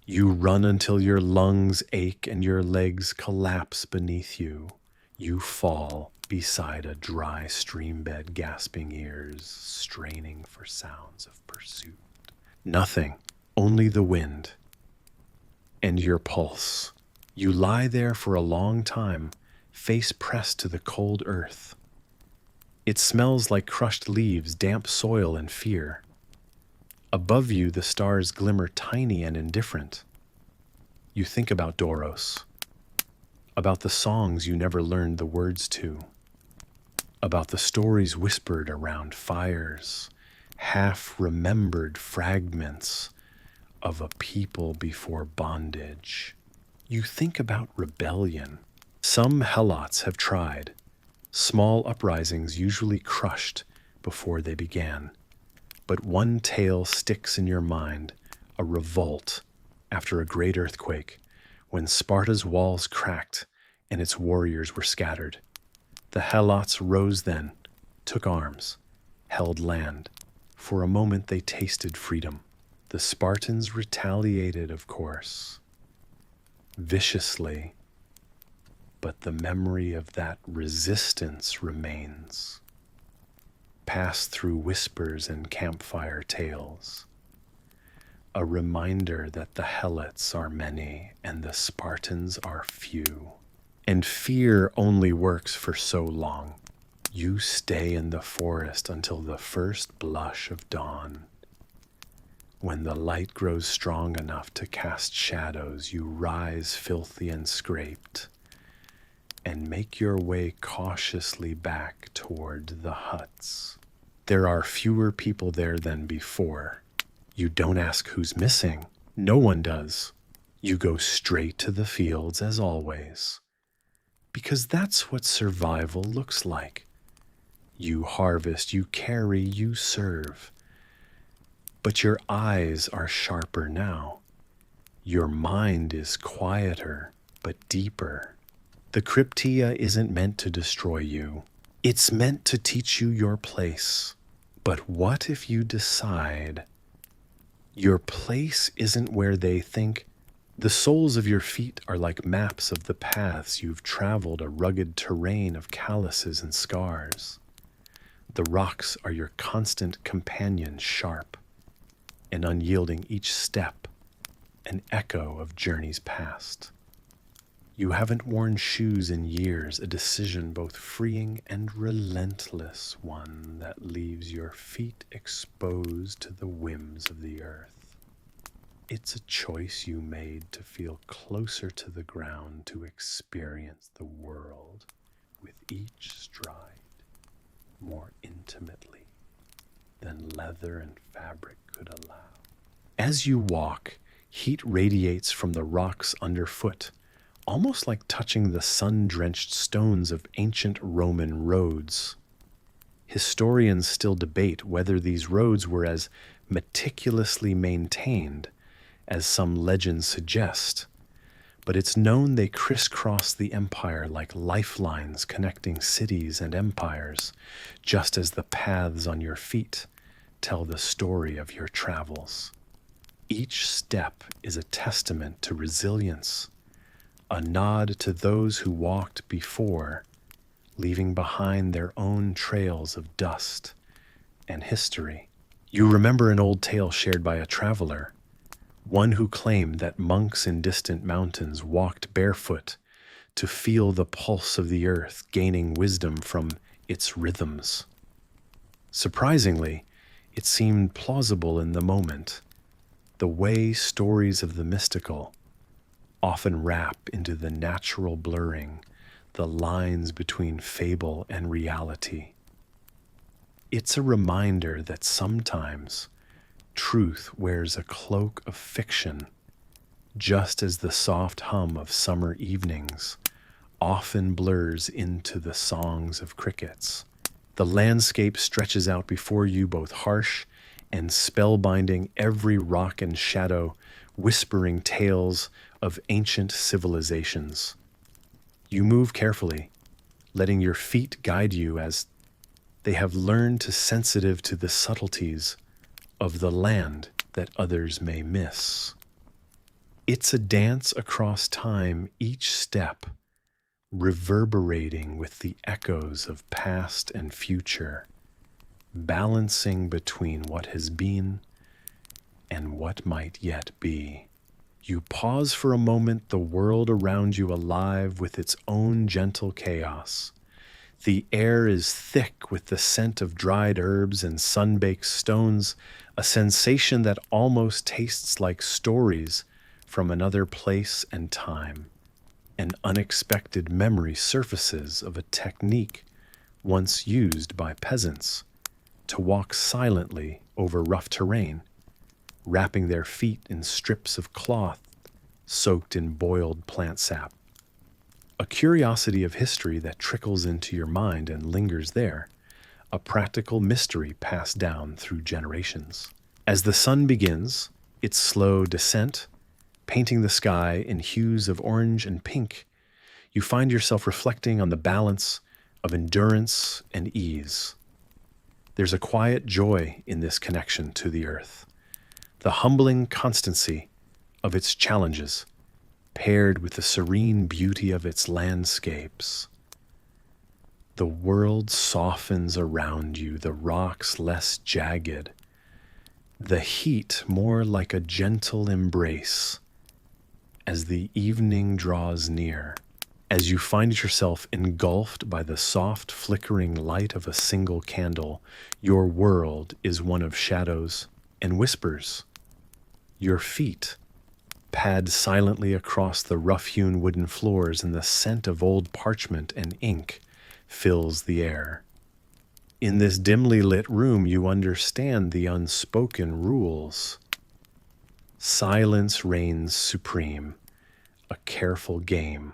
You run until your lungs ache and your legs collapse beneath you. You fall beside a dry stream bed, gasping ears, straining for sounds of pursuit. Nothing, only the wind. And your pulse. You lie there for a long time, face pressed to the cold earth. It smells like crushed leaves, damp soil, and fear. Above you, the stars glimmer tiny and indifferent. You think about Doros, about the songs you never learned the words to, about the stories whispered around fires, half-remembered fragments of a people before bondage. You think about rebellion. Some Helots have tried, small uprisings usually crushed before they began. But one tale sticks in your mind, a revolt after a great earthquake, when Sparta's walls cracked and its warriors were scattered. The Helots rose then, took arms, held land. For a moment they tasted freedom. The Spartans retaliated, of course, viciously, but the memory of that resistance remains. Passed through whispers and campfire tales. A reminder that the Helots are many and the Spartans are few. And fear only works for so long. You stay in the forest until the first blush of dawn. When the light grows strong enough to cast shadows, you rise filthy and scraped and make your way cautiously back toward the huts. There are fewer people there than before. You don't ask who's missing. No one does. You go straight to the fields as always. Because that's what survival looks like. You harvest, you carry, you serve. But your eyes are sharper now. Your mind is quieter, but deeper. The cryptia isn't meant to destroy you. It's meant to teach you your place. But what if you decide your place isn't where they think? The soles of your feet are like maps of the paths you've traveled, a rugged terrain of calluses and scars. The rocks are your constant companions, sharp and unyielding, each step an echo of journeys past. You haven't worn shoes in years, a decision both freeing and relentless, one that leaves your feet exposed to the whims of the earth. It's a choice you made to feel closer to the ground, to experience the world with each stride more intimately than leather and fabric could allow. As you walk, heat radiates from the rocks underfoot, almost like touching the sun-drenched stones of ancient Roman roads. Historians still debate whether these roads were as meticulously maintained as some legends suggest, but it's known they crisscross the empire like lifelines connecting cities and empires, just as the paths on your feet tell the story of your travels. Each step is a testament to resilience, a nod to those who walked before, leaving behind their own trails of dust and history. You remember an old tale shared by a traveler, one who claimed that monks in distant mountains walked barefoot to feel the pulse of the earth, gaining wisdom from its rhythms. Surprisingly, it seemed plausible in the moment, the way stories of the mystical often wrap into the natural blurring, the lines between fable and reality. It's a reminder that sometimes truth wears a cloak of fiction, just as the soft hum of summer evenings often blurs into the songs of crickets. The landscape stretches out before you, both harsh and spellbinding, every rock and shadow whispering tales of ancient civilizations. You move carefully, letting your feet guide you as they have learned to sensitive to the subtleties of the land that others may miss. It's a dance across time, each step reverberating with the echoes of past and future, balancing between what has been and what might yet be. You pause for a moment, the world around you alive with its own gentle chaos. The air is thick with the scent of dried herbs and sun-baked stones, a sensation that almost tastes like stories from another place and time. An unexpected memory surfaces of a technique once used by peasants to walk silently over rough terrain, wrapping their feet in strips of cloth soaked in boiled plant sap. A curiosity of history that trickles into your mind and lingers there, a practical mystery passed down through generations. As the sun begins its slow descent, painting the sky in hues of orange and pink, you find yourself reflecting on the balance of endurance and ease. There's a quiet joy in this connection to the earth, the humbling constancy of its challenges, paired with the serene beauty of its landscapes. The world softens around you, the rocks less jagged, the heat more like a gentle embrace. As the evening draws near, as you find yourself engulfed by the soft flickering light of a single candle, your world is one of shadows and whispers. Your feet pad silently across the rough-hewn wooden floors, and the scent of old parchment and ink fills the air. In this dimly lit room, you understand the unspoken rules. Silence reigns supreme, a careful game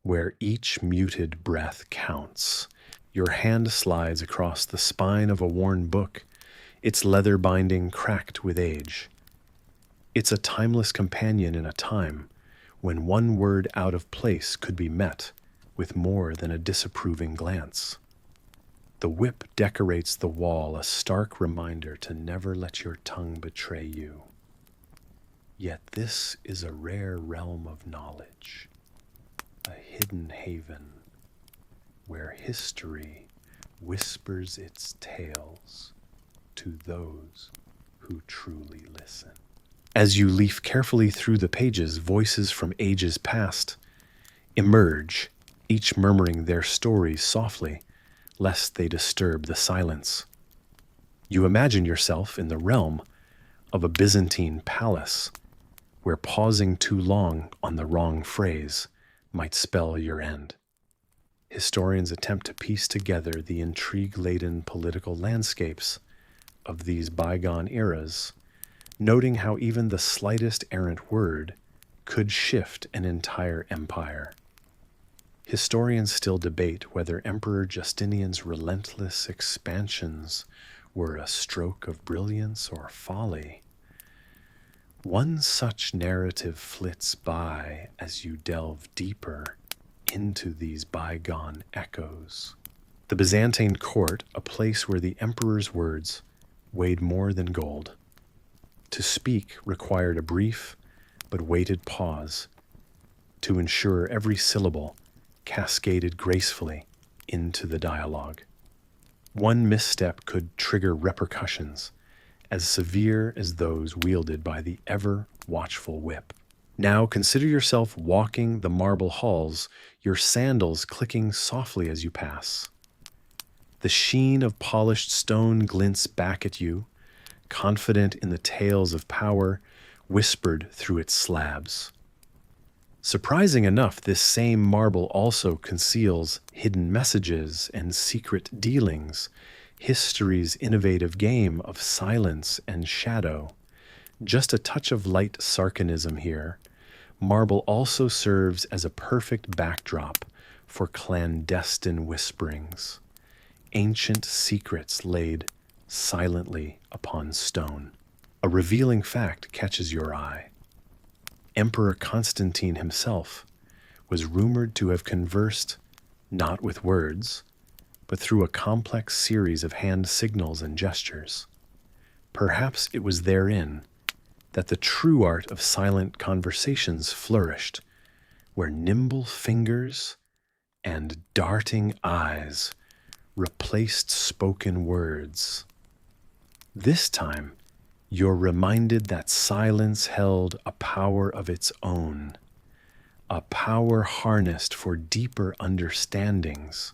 where each muted breath counts. Your hand slides across the spine of a worn book, its leather binding cracked with age. It's a timeless companion in a time when one word out of place could be met with more than a disapproving glance. The whip decorates the wall, a stark reminder to never let your tongue betray you. Yet this is a rare realm of knowledge, a hidden haven where history whispers its tales to those who truly listen. As you leaf carefully through the pages, voices from ages past emerge, each murmuring their stories softly, lest they disturb the silence. You imagine yourself in the realm of a Byzantine palace, where pausing too long on the wrong phrase might spell your end. Historians attempt to piece together the intrigue-laden political landscapes of these bygone eras, noting how even the slightest errant word could shift an entire empire. Historians still debate whether Emperor Justinian's relentless expansions were a stroke of brilliance or folly. One such narrative flits by as you delve deeper into these bygone echoes. The Byzantine court, a place where the emperor's words weighed more than gold. To speak required a brief but weighted pause to ensure every syllable cascaded gracefully into the dialogue. One misstep could trigger repercussions as severe as those wielded by the ever-watchful whip. Now consider yourself walking the marble halls, your sandals clicking softly as you pass. The sheen of polished stone glints back at you, confident in the tales of power whispered through its slabs. Surprising enough, this same marble also conceals hidden messages and secret dealings, history's innovative game of silence and shadow. Just a touch of light sarcasm here. Marble also serves as a perfect backdrop for clandestine whisperings, ancient secrets laid silently upon stone. A revealing fact catches your eye. Emperor Constantine himself was rumored to have conversed not with words, but through a complex series of hand signals and gestures. Perhaps it was therein that the true art of silent conversations flourished, where nimble fingers and darting eyes replaced spoken words. This time, you're reminded that silence held a power of its own, a power harnessed for deeper understandings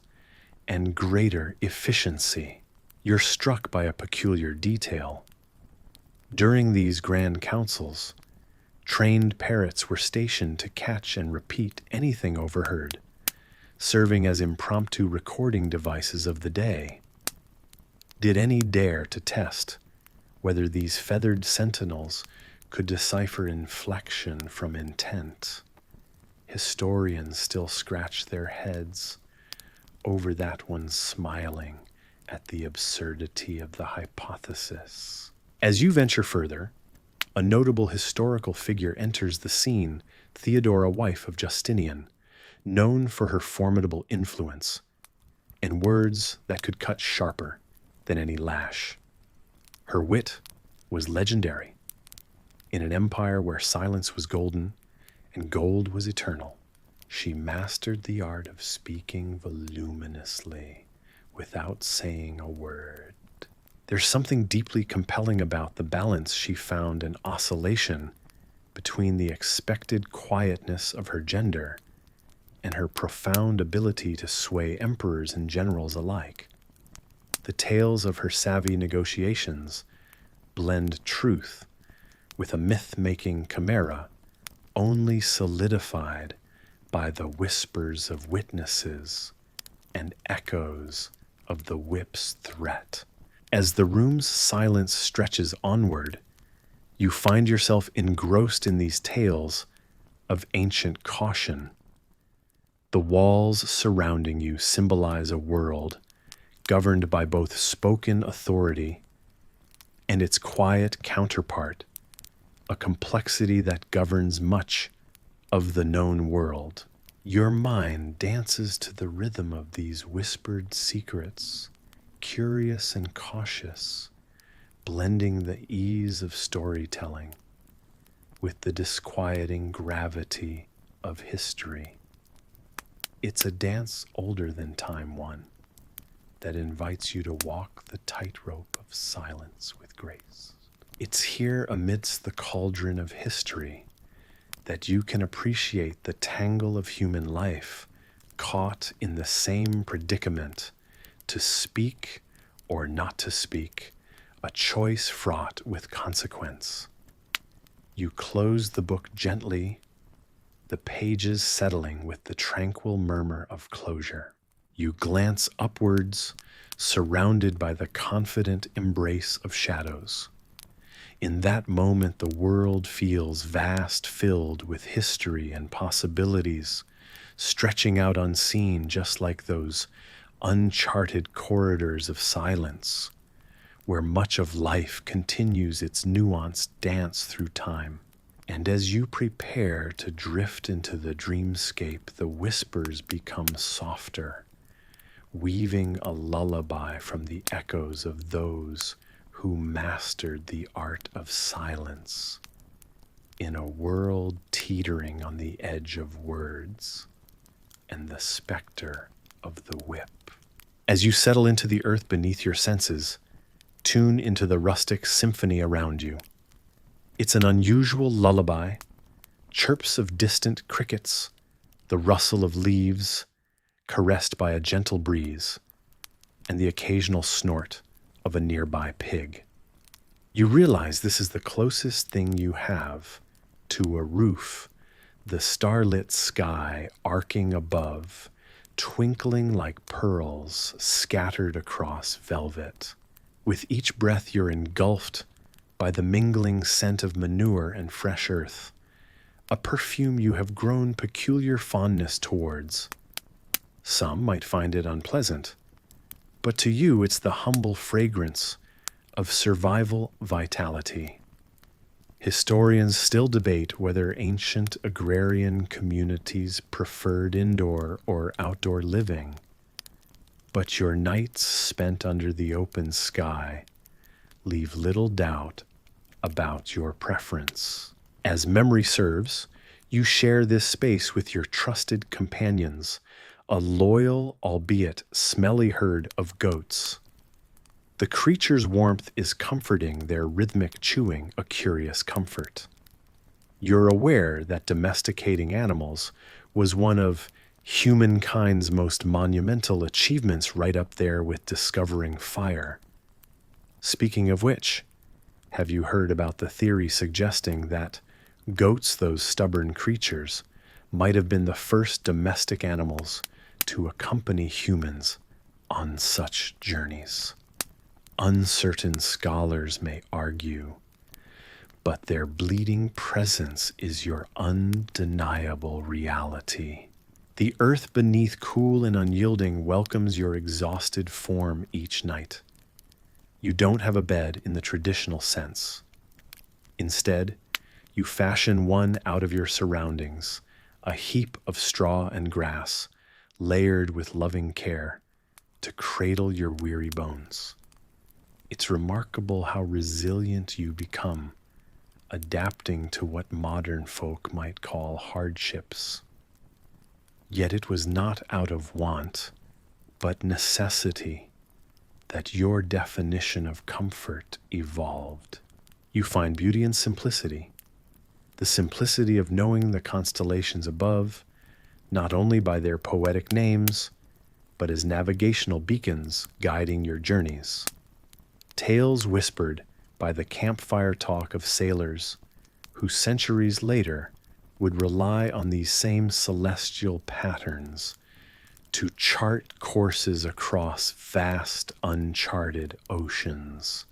and greater efficiency. You're struck by a peculiar detail. During these grand councils, trained parrots were stationed to catch and repeat anything overheard, serving as impromptu recording devices of the day. Did any dare to test whether these feathered sentinels could decipher inflection from intent? Historians still scratch their heads over that one, smiling at the absurdity of the hypothesis. As you venture further, a notable historical figure enters the scene, Theodora, wife of Justinian, known for her formidable influence and words that could cut sharper than any lash. Her wit was legendary. In an empire where silence was golden and gold was eternal, she mastered the art of speaking voluminously without saying a word. There's something deeply compelling about the balance she found in oscillation between the expected quietness of her gender and her profound ability to sway emperors and generals alike. The tales of her savvy negotiations blend truth with a myth-making chimera only solidified by the whispers of witnesses and echoes of the whip's threat. As the room's silence stretches onward, you find yourself engrossed in these tales of ancient caution. The walls surrounding you symbolize a world governed by both spoken authority and its quiet counterpart, a complexity that governs much of the known world. Your mind dances to the rhythm of these whispered secrets, curious and cautious, blending the ease of storytelling with the disquieting gravity of history. It's a dance older than time, one that invites you to walk the tightrope of silence with grace. It's here amidst the cauldron of history that you can appreciate the tangle of human life caught in the same predicament, to speak or not to speak, a choice fraught with consequence. You close the book gently, the pages settling with the tranquil murmur of closure. You glance upwards, surrounded by the confident embrace of shadows. In that moment, the world feels vast, filled with history and possibilities, stretching out unseen, just like those uncharted corridors of silence, where much of life continues its nuanced dance through time. And as you prepare to drift into the dreamscape, the whispers become softer, weaving a lullaby from the echoes of those who mastered the art of silence in a world teetering on the edge of words and the specter of the whip. As you settle into the earth beneath your senses, tune into the rustic symphony around you. It's an unusual lullaby, chirps of distant crickets, the rustle of leaves caressed by a gentle breeze, and the occasional snort of a nearby pig. You realize this is the closest thing you have to a roof, the starlit sky arcing above, twinkling like pearls scattered across velvet. With each breath you're engulfed by the mingling scent of manure and fresh earth, a perfume you have grown peculiar fondness towards. Some might find it unpleasant, but to you it's the humble fragrance of survival vitality. Historians still debate whether ancient agrarian communities preferred indoor or outdoor living, but your nights spent under the open sky leave little doubt about your preference. As memory serves, you share this space with your trusted companions, a loyal, albeit smelly herd of goats. The creature's warmth is comforting, their rhythmic chewing a curious comfort. You're aware that domesticating animals was one of humankind's most monumental achievements, right up there with discovering fire. Speaking of which, have you heard about the theory suggesting that goats, those stubborn creatures, might have been the first domestic animals to accompany humans on such journeys? Uncertain scholars may argue, but their bleeding presence is your undeniable reality. The earth beneath, cool and unyielding, welcomes your exhausted form each night. You don't have a bed in the traditional sense. Instead, you fashion one out of your surroundings, a heap of straw and grass, layered with loving care, to cradle your weary bones. It's remarkable how resilient you become, adapting to what modern folk might call hardships. Yet it was not out of want, but necessity, that your definition of comfort evolved. You find beauty in simplicity, the simplicity of knowing the constellations above, not only by their poetic names, but as navigational beacons guiding your journeys. Tales whispered by the campfire talk of sailors who centuries later would rely on these same celestial patterns to chart courses across vast, uncharted oceans.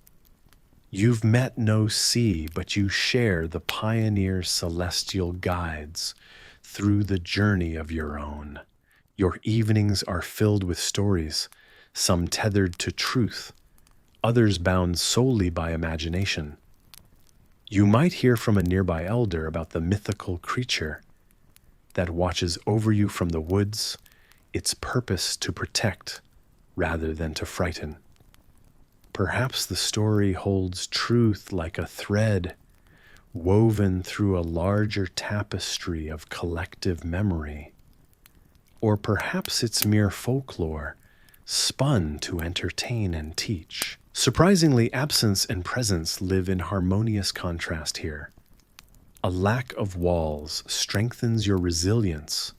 You've met no sea, but you share the pioneer's celestial guides through the journey of your own. Your evenings are filled with stories, some tethered to truth, others bound solely by imagination. You might hear from a nearby elder about the mythical creature that watches over you from the woods, its purpose to protect rather than to frighten. Perhaps the story holds truth like a thread woven through a larger tapestry of collective memory. Or perhaps it's mere folklore, spun to entertain and teach. Surprisingly, absence and presence live in harmonious contrast here. A lack of walls strengthens your resilience,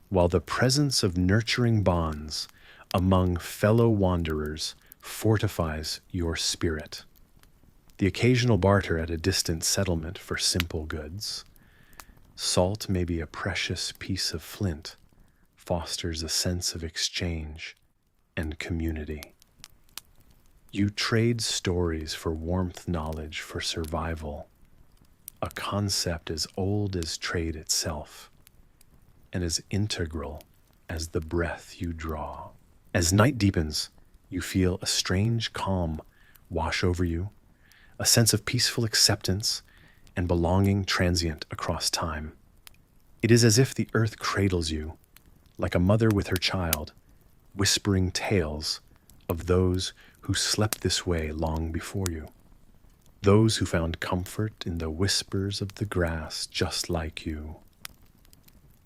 while the presence of nurturing bonds among fellow wanderers fortifies your spirit. The occasional barter at a distant settlement for simple goods. Salt may be a precious piece of flint, fosters a sense of exchange and community. You trade stories for warmth, knowledge for survival, a concept as old as trade itself, and as integral as the breath you draw. As night deepens, you feel a strange calm wash over you, a sense of peaceful acceptance and belonging transient across time. It is as if the earth cradles you, like a mother with her child, whispering tales of those who slept this way long before you. Those who found comfort in the whispers of the grass just like you.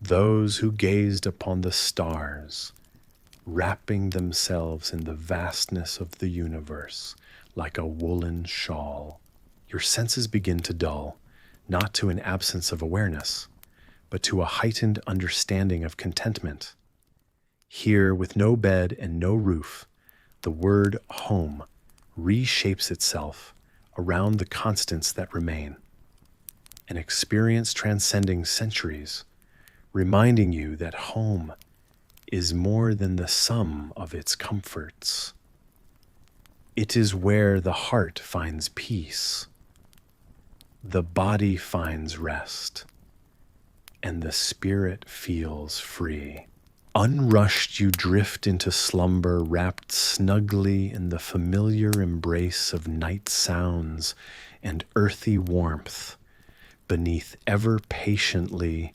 Those who gazed upon the stars, wrapping themselves in the vastness of the universe like a woolen shawl. Your senses begin to dull, not to an absence of awareness, but to a heightened understanding of contentment. Here, with no bed and no roof, the word home reshapes itself around the constants that remain, an experience transcending centuries, reminding you that home is more than the sum of its comforts. It is where the heart finds peace, the body finds rest, and the spirit feels free. Unrushed, you drift into slumber, wrapped snugly in the familiar embrace of night sounds and earthy warmth, beneath ever patiently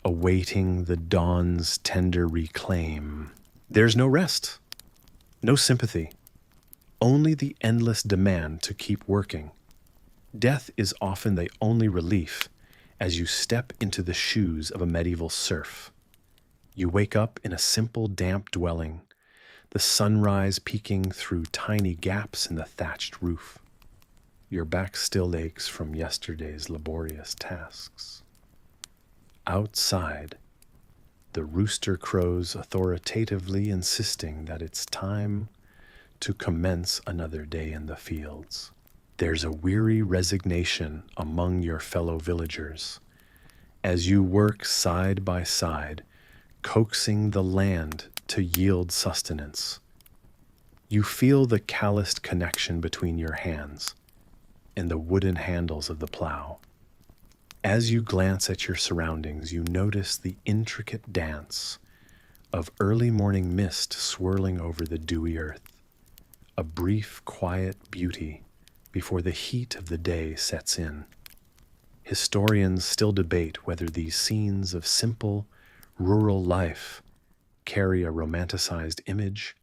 awaiting the dawn's tender reclaim. There's no rest, no sympathy, only the endless demand to keep working. Death is often the only relief as you step into the shoes of a medieval serf. You wake up in a simple, damp dwelling, the sunrise peeking through tiny gaps in the thatched roof. Your back still aches from yesterday's laborious tasks. Outside, the rooster crows authoritatively insisting that it's time to commence another day in the fields. There's a weary resignation among your fellow villagers as you work side by side, coaxing the land to yield sustenance. You feel the calloused connection between your hands and the wooden handles of the plow. As you glance at your surroundings, you notice the intricate dance of early morning mist swirling over the dewy earth, a brief, quiet beauty before the heat of the day sets in. Historians still debate whether these scenes of simple, rural life carry a romanticized image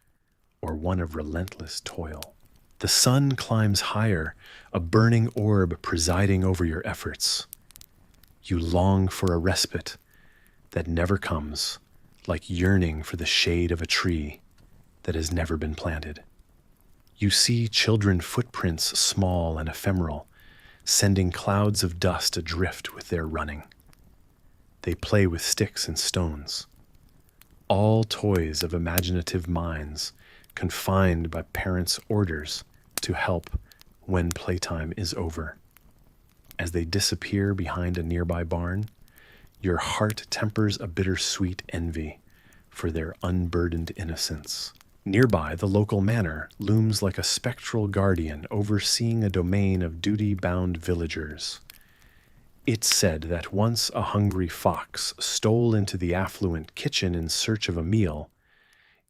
or one of relentless toil. The sun climbs higher, a burning orb presiding over your efforts. You long for a respite that never comes, like yearning for the shade of a tree that has never been planted. You see children footprints small and ephemeral, sending clouds of dust adrift with their running. They play with sticks and stones, all toys of imaginative minds confined by parents' orders to help when playtime is over. As they disappear behind a nearby barn, your heart tempers a bittersweet envy for their unburdened innocence. Nearby, the local manor looms like a spectral guardian overseeing a domain of duty-bound villagers. It's said that once a hungry fox stole into the affluent kitchen in search of a meal.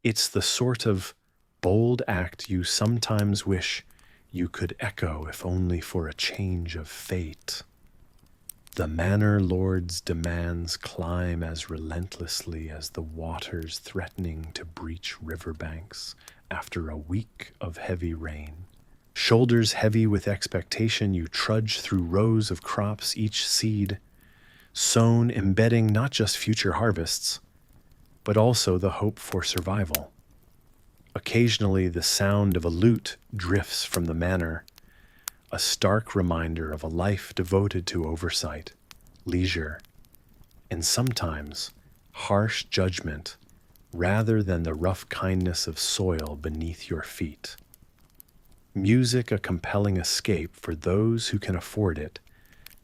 It's the sort of bold act you sometimes wish you could echo if only for a change of fate. The manor lord's demands climb as relentlessly as the waters threatening to breach riverbanks after a week of heavy rain. Shoulders heavy with expectation, you trudge through rows of crops, each seed sown embedding not just future harvests, but also the hope for survival. Occasionally, the sound of a lute drifts from the manor, a stark reminder of a life devoted to oversight, leisure, and sometimes harsh judgment rather than the rough kindness of soil beneath your feet. Music, a compelling escape for those who can afford it,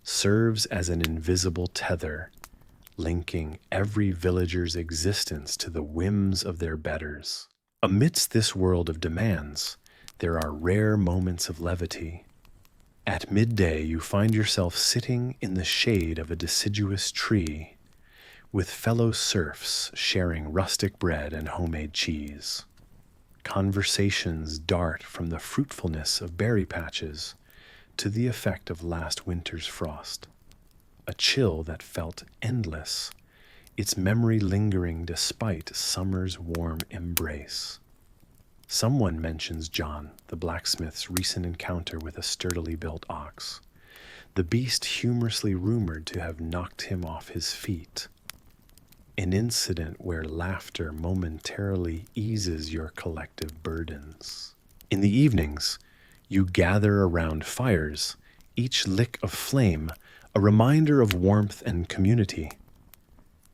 serves as an invisible tether, linking every villager's existence to the whims of their betters. Amidst this world of demands, there are rare moments of levity. At midday, you find yourself sitting in the shade of a deciduous tree, with fellow serfs sharing rustic bread and homemade cheese. Conversations dart from the fruitfulness of berry patches to the effect of last winter's frost. A chill that felt endless, its memory lingering despite summer's warm embrace. Someone mentions John, the blacksmith's recent encounter with a sturdily built ox, the beast humorously rumored to have knocked him off his feet. An incident where laughter momentarily eases your collective burdens. In the evenings, you gather around fires, each lick of flame a reminder of warmth and community.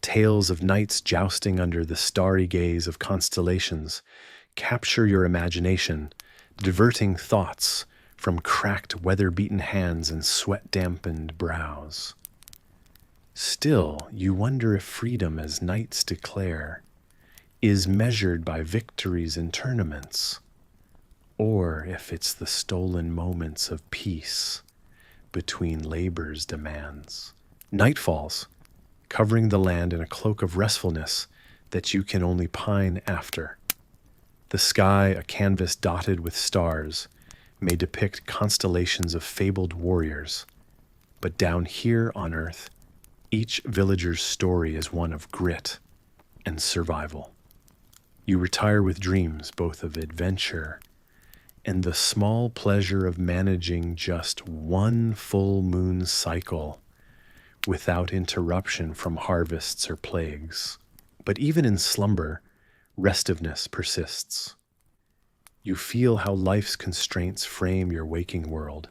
Tales of knights jousting under the starry gaze of constellations capture your imagination, diverting thoughts from cracked, weather-beaten hands and sweat-dampened brows. Still, you wonder if freedom, as knights declare, is measured by victories in tournaments, or if it's the stolen moments of peace between labor's demands. Night falls, covering the land in a cloak of restfulness that you can only pine after. The sky, a canvas dotted with stars, may depict constellations of fabled warriors, but down here on Earth, each villager's story is one of grit and survival. You retire with dreams both of adventure and the small pleasure of managing just one full moon cycle without interruption from harvests or plagues. But even in slumber, restiveness persists. You feel how life's constraints frame your waking world,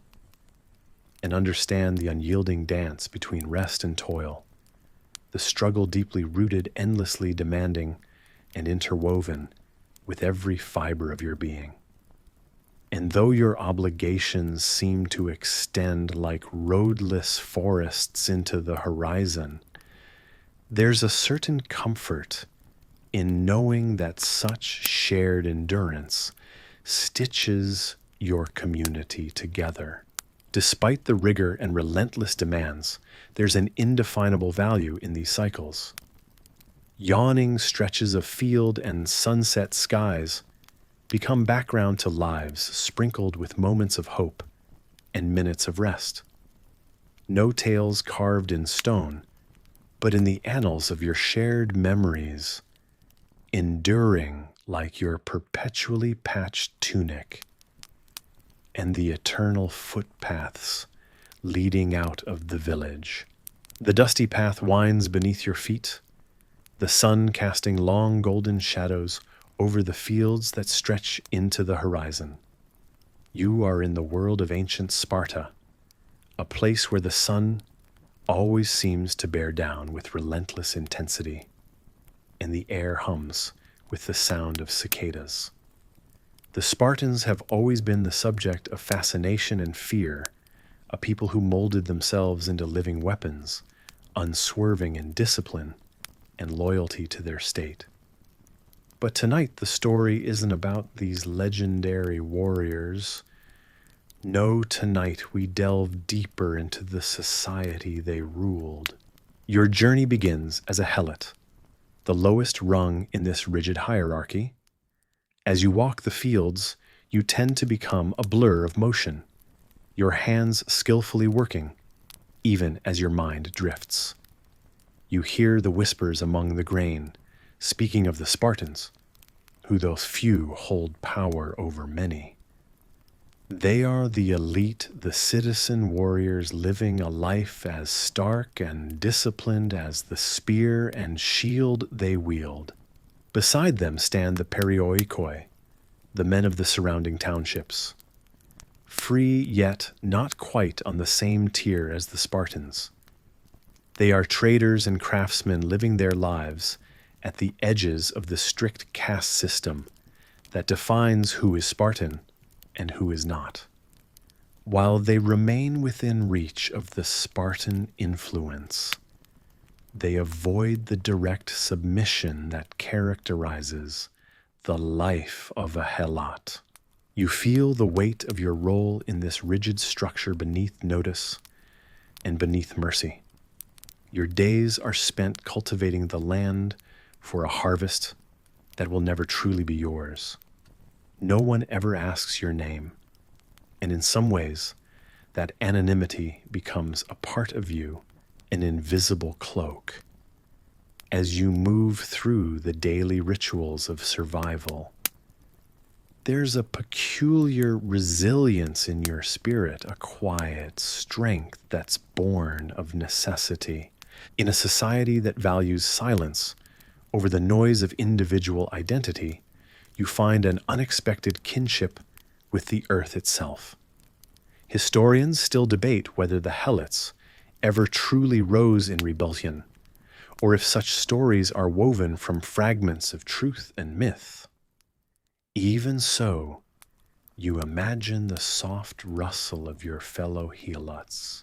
and understand the unyielding dance between rest and toil, the struggle deeply rooted, endlessly demanding, and interwoven with every fiber of your being. And though your obligations seem to extend like roadless forests into the horizon, there's a certain comfort in knowing that such shared endurance stitches your community together. Despite the rigor and relentless demands, there's an indefinable value in these cycles. Yawning stretches of field and sunset skies become background to lives sprinkled with moments of hope and minutes of rest. No tales carved in stone, but in the annals of your shared memories, enduring like your perpetually patched tunic and the eternal footpaths leading out of the village. The dusty path winds beneath your feet, the sun casting long golden shadows over the fields that stretch into the horizon. You are in the world of ancient Sparta, a place where the sun always seems to bear down with relentless intensity, and the air hums with the sound of cicadas. The Spartans have always been the subject of fascination and fear, a people who molded themselves into living weapons, unswerving in discipline and loyalty to their state. But tonight, the story isn't about these legendary warriors. No, tonight we delve deeper into the society they ruled. Your journey begins as a Helot, the lowest rung in this rigid hierarchy. As you walk the fields, you tend to become a blur of motion, your hands skillfully working, even as your mind drifts. You hear the whispers among the grain, speaking of the Spartans, who those few hold power over many. They are the elite, the citizen warriors living a life as stark and disciplined as the spear and shield they wield. Beside them stand the perioikoi, the men of the surrounding townships. Free yet not quite on the same tier as the Spartans. They are traders and craftsmen living their lives at the edges of the strict caste system that defines who is Spartan and who is not. While they remain within reach of the Spartan influence, they avoid the direct submission that characterizes the life of a Helot. You feel the weight of your role in this rigid structure beneath notice and beneath mercy. Your days are spent cultivating the land for a harvest that will never truly be yours. No one ever asks your name, and in some ways, that anonymity becomes a part of you, an invisible cloak. As you move through the daily rituals of survival, there's a peculiar resilience in your spirit, a quiet strength that's born of necessity. In a society that values silence over the noise of individual identity, you find an unexpected kinship with the earth itself. Historians still debate whether the Helots ever truly rose in rebellion, or if such stories are woven from fragments of truth and myth. Even so, you imagine the soft rustle of your fellow Helots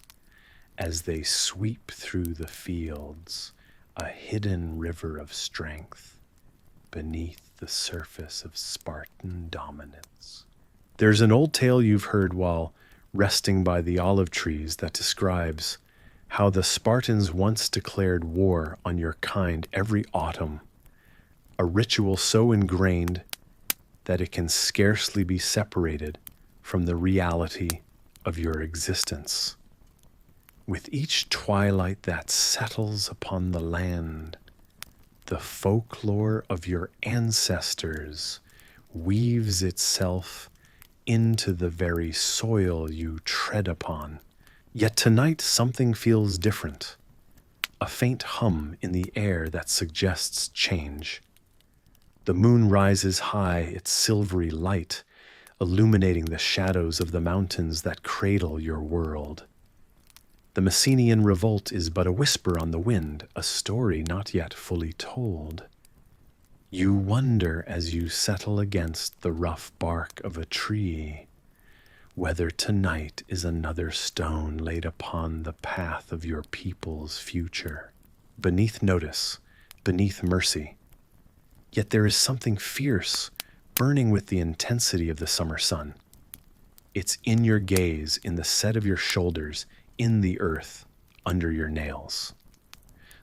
as they sweep through the fields, a hidden river of strength beneath the surface of Spartan dominance. There's an old tale you've heard while resting by the olive trees that describes how the Spartans once declared war on your kind every autumn, a ritual so ingrained that it can scarcely be separated from the reality of your existence. With each twilight that settles upon the land, the folklore of your ancestors weaves itself into the very soil you tread upon. Yet tonight something feels different, a faint hum in the air that suggests change. The moon rises high, its silvery light illuminating the shadows of the mountains that cradle your world. The Messenian revolt is but a whisper on the wind, a story not yet fully told. You wonder as you settle against the rough bark of a tree, whether tonight is another stone laid upon the path of your people's future. Beneath notice, beneath mercy, yet there is something fierce, burning with the intensity of the summer sun. It's in your gaze, in the set of your shoulders, in the earth, under your nails.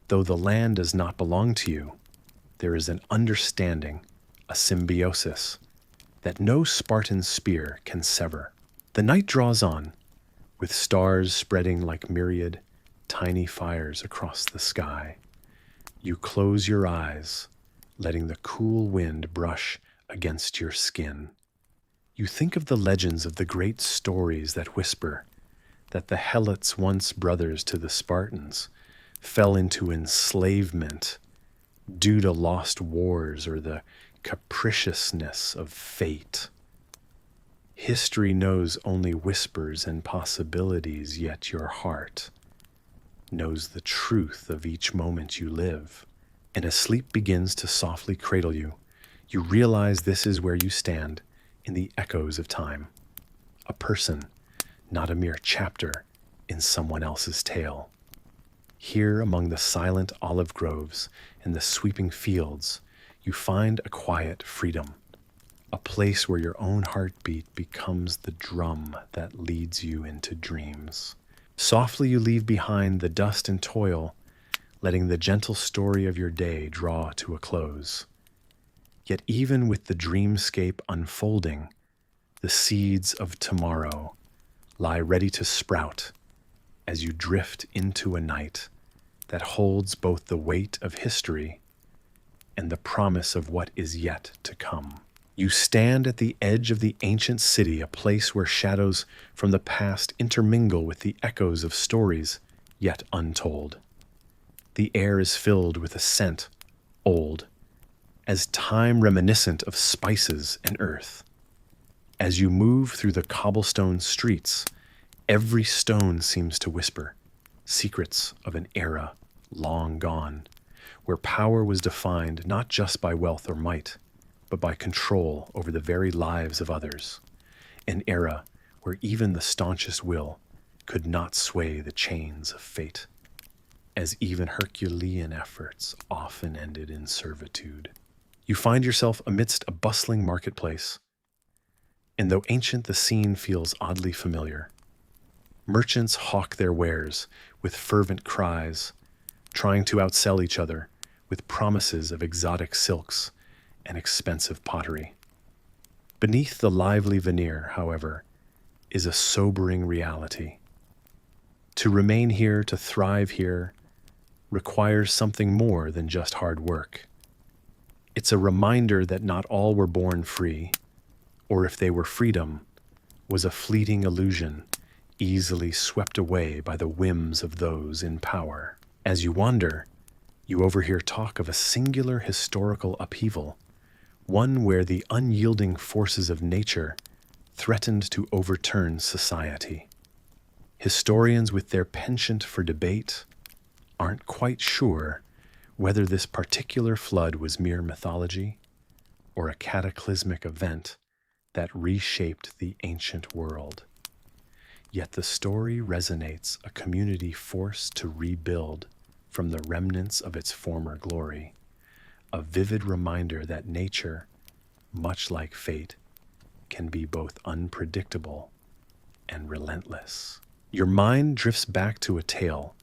Though the land does not belong to you, there is an understanding, a symbiosis, that no Spartan spear can sever. The night draws on, with stars spreading like myriad, tiny fires across the sky. You close your eyes, letting the cool wind brush against your skin. You think of the legends of the great stories that whisper that the Helots, once brothers to the Spartans, fell into enslavement due to lost wars or the capriciousness of fate. History knows only whispers and possibilities, yet your heart knows the truth of each moment you live. And as sleep begins to softly cradle you, you realize this is where you stand in the echoes of time. A person, not a mere chapter in someone else's tale. Here among the silent olive groves and the sweeping fields, you find a quiet freedom, a place where your own heartbeat becomes the drum that leads you into dreams. Softly you leave behind the dust and toil, letting the gentle story of your day draw to a close. Yet even with the dreamscape unfolding, the seeds of tomorrow lie ready to sprout as you drift into a night that holds both the weight of history and the promise of what is yet to come. You stand at the edge of the ancient city, a place where shadows from the past intermingle with the echoes of stories yet untold. The air is filled with a scent old, as time reminiscent of spices and earth. As you move through the cobblestone streets, every stone seems to whisper secrets of an era long gone, where power was defined not just by wealth or might, but by control over the very lives of others. An era where even the staunchest will could not sway the chains of fate, as even Herculean efforts often ended in servitude. You find yourself amidst a bustling marketplace, and though ancient, the scene feels oddly familiar. Merchants hawk their wares with fervent cries, trying to outsell each other with promises of exotic silks and expensive pottery. Beneath the lively veneer, however, is a sobering reality. To remain here, to thrive here, requires something more than just hard work. It's a reminder that not all were born free, or if they were freedom, was a fleeting illusion, easily swept away by the whims of those in power. As you wander, you overhear talk of a singular historical upheaval, one where the unyielding forces of nature threatened to overturn society. Historians, with their penchant for debate, aren't quite sure whether this particular flood was mere mythology or a cataclysmic event that reshaped the ancient world. Yet the story resonates, a community forced to rebuild from the remnants of its former glory, a vivid reminder that nature, much like fate, can be both unpredictable and relentless. Your mind drifts back to a tale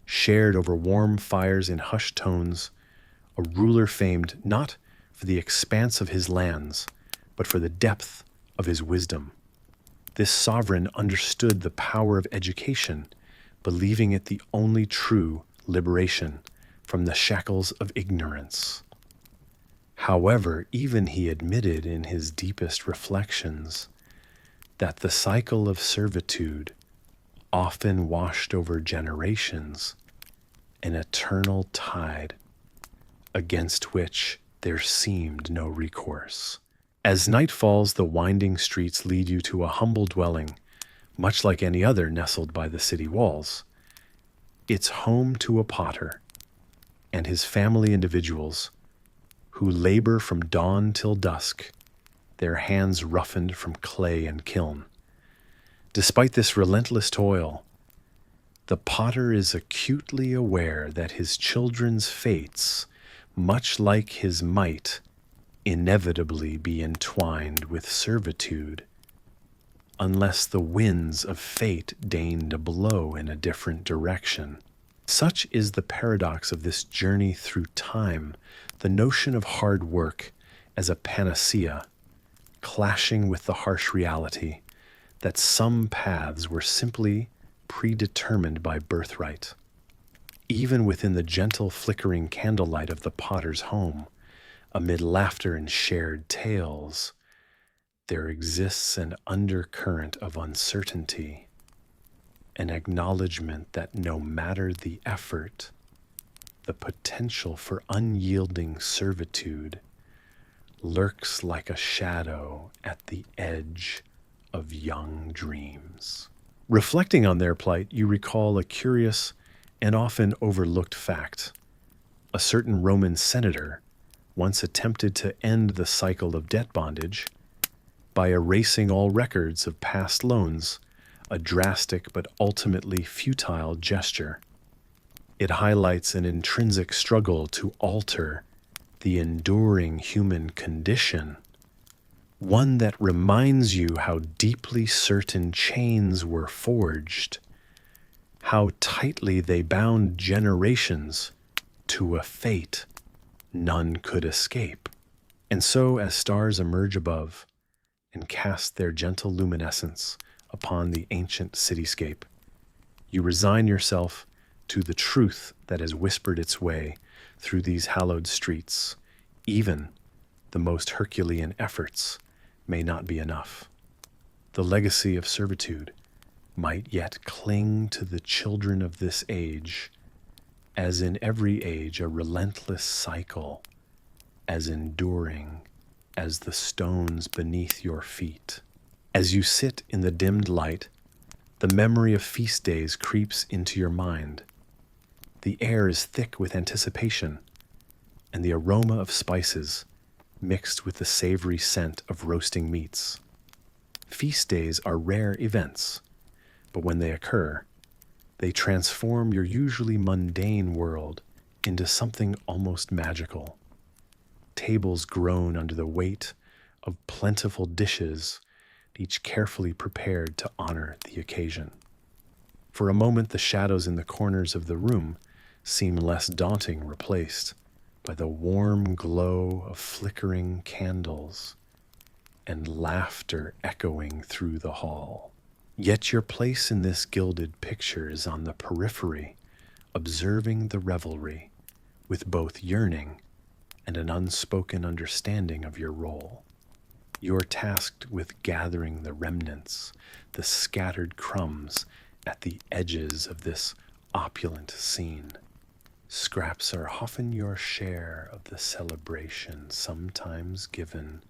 shared over warm fires in hushed tones, a ruler famed not for the expanse of his lands, but for the depth of his wisdom. This sovereign understood the power of education, believing it the only true liberation from the shackles of ignorance. However, even he admitted in his deepest reflections that the cycle of servitude often washed over generations, an eternal tide against which there seemed no recourse. As night falls, the winding streets lead you to a humble dwelling, much like any other nestled by the city walls. It's home to a potter and his family, individuals who labor from dawn till dusk, their hands roughened from clay and kiln. Despite this relentless toil, the potter is acutely aware that his children's fates, much like his might, inevitably be entwined with servitude, unless the winds of fate deign to blow in a different direction. Such is the paradox of this journey through time, the notion of hard work as a panacea, clashing with the harsh reality that some paths were simply predetermined by birthright. Even within the gentle flickering candlelight of the potter's home, amid laughter and shared tales, there exists an undercurrent of uncertainty, an acknowledgement that no matter the effort, the potential for unyielding servitude lurks like a shadow at the edge of young dreams. Reflecting on their plight, you recall a curious and often overlooked fact. A certain Roman senator once attempted to end the cycle of debt bondage by erasing all records of past loans, a drastic but ultimately futile gesture. It highlights an intrinsic struggle to alter the enduring human condition, one that reminds you how deeply certain chains were forged, how tightly they bound generations to a fate none could escape. And so, as stars emerge above and cast their gentle luminescence upon the ancient cityscape, you resign yourself to the truth that has whispered its way through these hallowed streets. Even the most Herculean efforts may not be enough. The legacy of servitude might yet cling to the children of this age, as in every age a relentless cycle, as enduring as the stones beneath your feet. As you sit in the dimmed light, the memory of feast days creeps into your mind. The air is thick with anticipation, and the aroma of spices mixed with the savory scent of roasting meats. Feast days are rare events, but when they occur, they transform your usually mundane world into something almost magical. Tables groan under the weight of plentiful dishes, each carefully prepared to honor the occasion. For a moment, the shadows in the corners of the room seem less daunting, replaced by the warm glow of flickering candles and laughter echoing through the hall. Yet your place in this gilded picture is on the periphery, observing the revelry with both yearning and an unspoken understanding of your role. You're tasked with gathering the remnants, the scattered crumbs at the edges of this opulent scene. Scraps are often your share of the celebration, sometimes given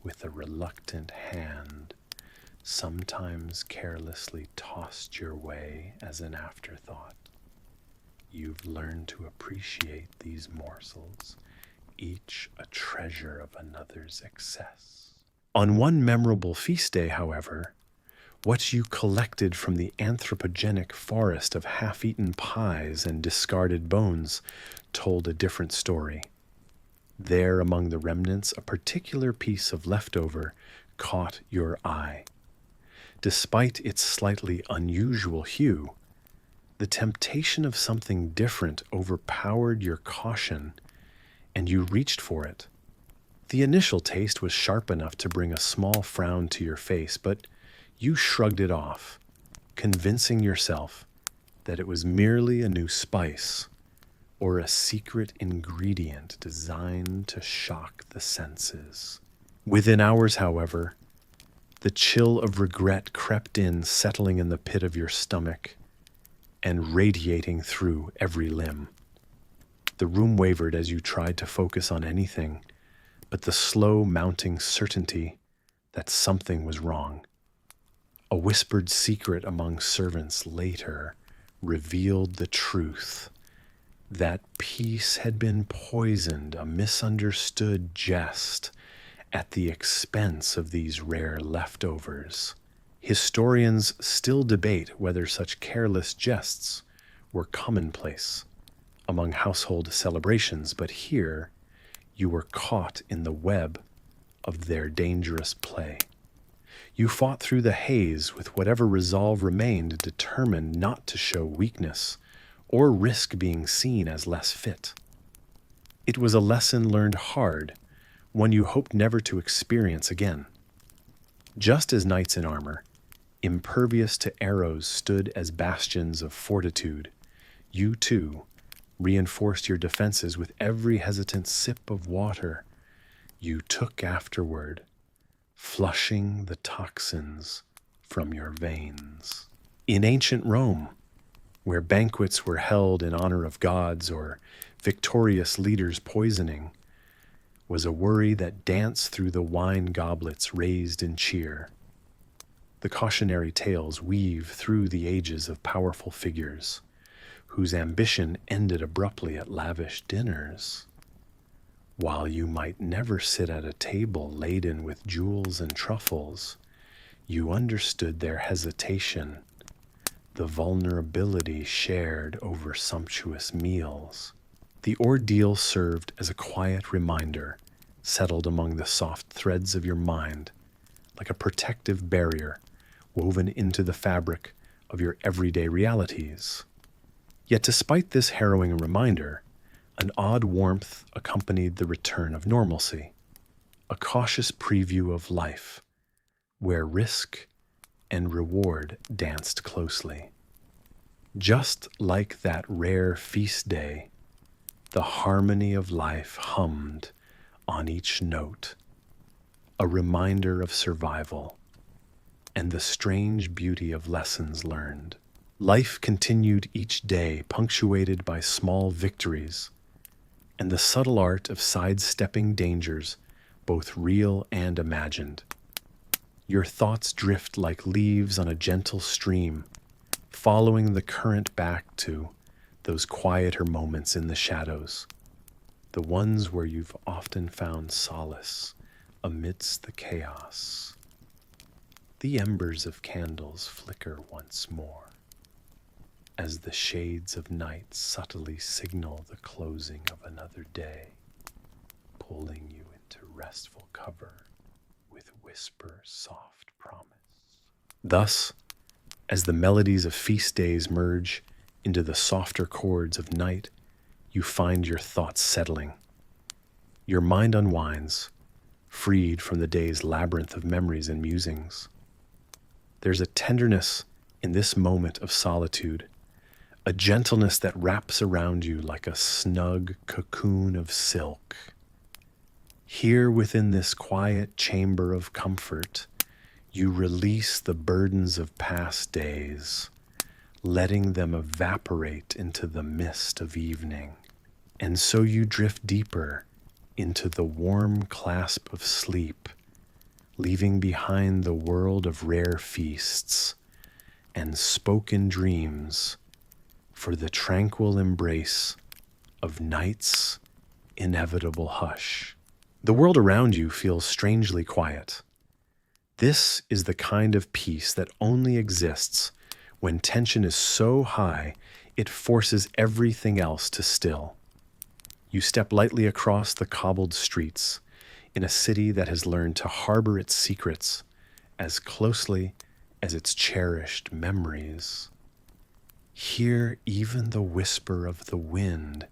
with a reluctant hand, sometimes carelessly tossed your way as an afterthought. You've learned to appreciate these morsels, each a treasure of another's excess. On one memorable feast day, however, what you collected from the anthropogenic forest of half-eaten pies and discarded bones told a different story. There, among the remnants, a particular piece of leftover caught your eye. Despite its slightly unusual hue, the temptation of something different overpowered your caution, and you reached for it. The initial taste was sharp enough to bring a small frown to your face, but you shrugged it off, convincing yourself that it was merely a new spice or a secret ingredient designed to shock the senses. Within hours, however, the chill of regret crept in, settling in the pit of your stomach and radiating through every limb. The room wavered as you tried to focus on anything but the slow mounting certainty that something was wrong. A whispered secret among servants later revealed the truth. That peace had been poisoned, a misunderstood jest at the expense of these rare leftovers. Historians still debate whether such careless jests were commonplace among household celebrations, but here you were caught in the web of their dangerous play. You fought through the haze with whatever resolve remained, determined not to show weakness or risk being seen as less fit. It was a lesson learned hard, one you hoped never to experience again. Just as knights in armor, impervious to arrows, stood as bastions of fortitude, you too reinforced your defenses with every hesitant sip of water you took afterward, flushing the toxins from your veins. In ancient Rome, where banquets were held in honor of gods or victorious leaders' poisoning, was a worry that danced through the wine goblets raised in cheer. The cautionary tales weave through the ages of powerful figures whose ambition ended abruptly at lavish dinners. While you might never sit at a table laden with jewels and truffles, you understood their hesitation, the vulnerability shared over sumptuous meals. The ordeal served as a quiet reminder, settled among the soft threads of your mind, like a protective barrier woven into the fabric of your everyday realities. Yet despite this harrowing reminder, an odd warmth accompanied the return of normalcy, a cautious preview of life, where risk and reward danced closely. Just like that rare feast day, the harmony of life hummed on each note, a reminder of survival and the strange beauty of lessons learned. Life continued each day, punctuated by small victories and the subtle art of sidestepping dangers, both real and imagined. Your thoughts drift like leaves on a gentle stream, following the current back to those quieter moments in the shadows, the ones where you've often found solace amidst the chaos. The embers of candles flicker once more, as the shades of night subtly signal the closing of another day, pulling you into restful cover with whisper soft promise. Thus, as the melodies of feast days merge into the softer chords of night, you find your thoughts settling. Your mind unwinds, freed from the day's labyrinth of memories and musings. There's a tenderness in this moment of solitude, a gentleness that wraps around you like a snug cocoon of silk. Here within this quiet chamber of comfort, you release the burdens of past days, letting them evaporate into the mist of evening. And so you drift deeper into the warm clasp of sleep, leaving behind the world of rare feasts and spoken dreams for the tranquil embrace of night's inevitable hush. The world around you feels strangely quiet. This is the kind of peace that only exists when tension is so high it forces everything else to still. You step lightly across the cobbled streets in a city that has learned to harbor its secrets as closely as its cherished memories. Here, even the whisper of the wind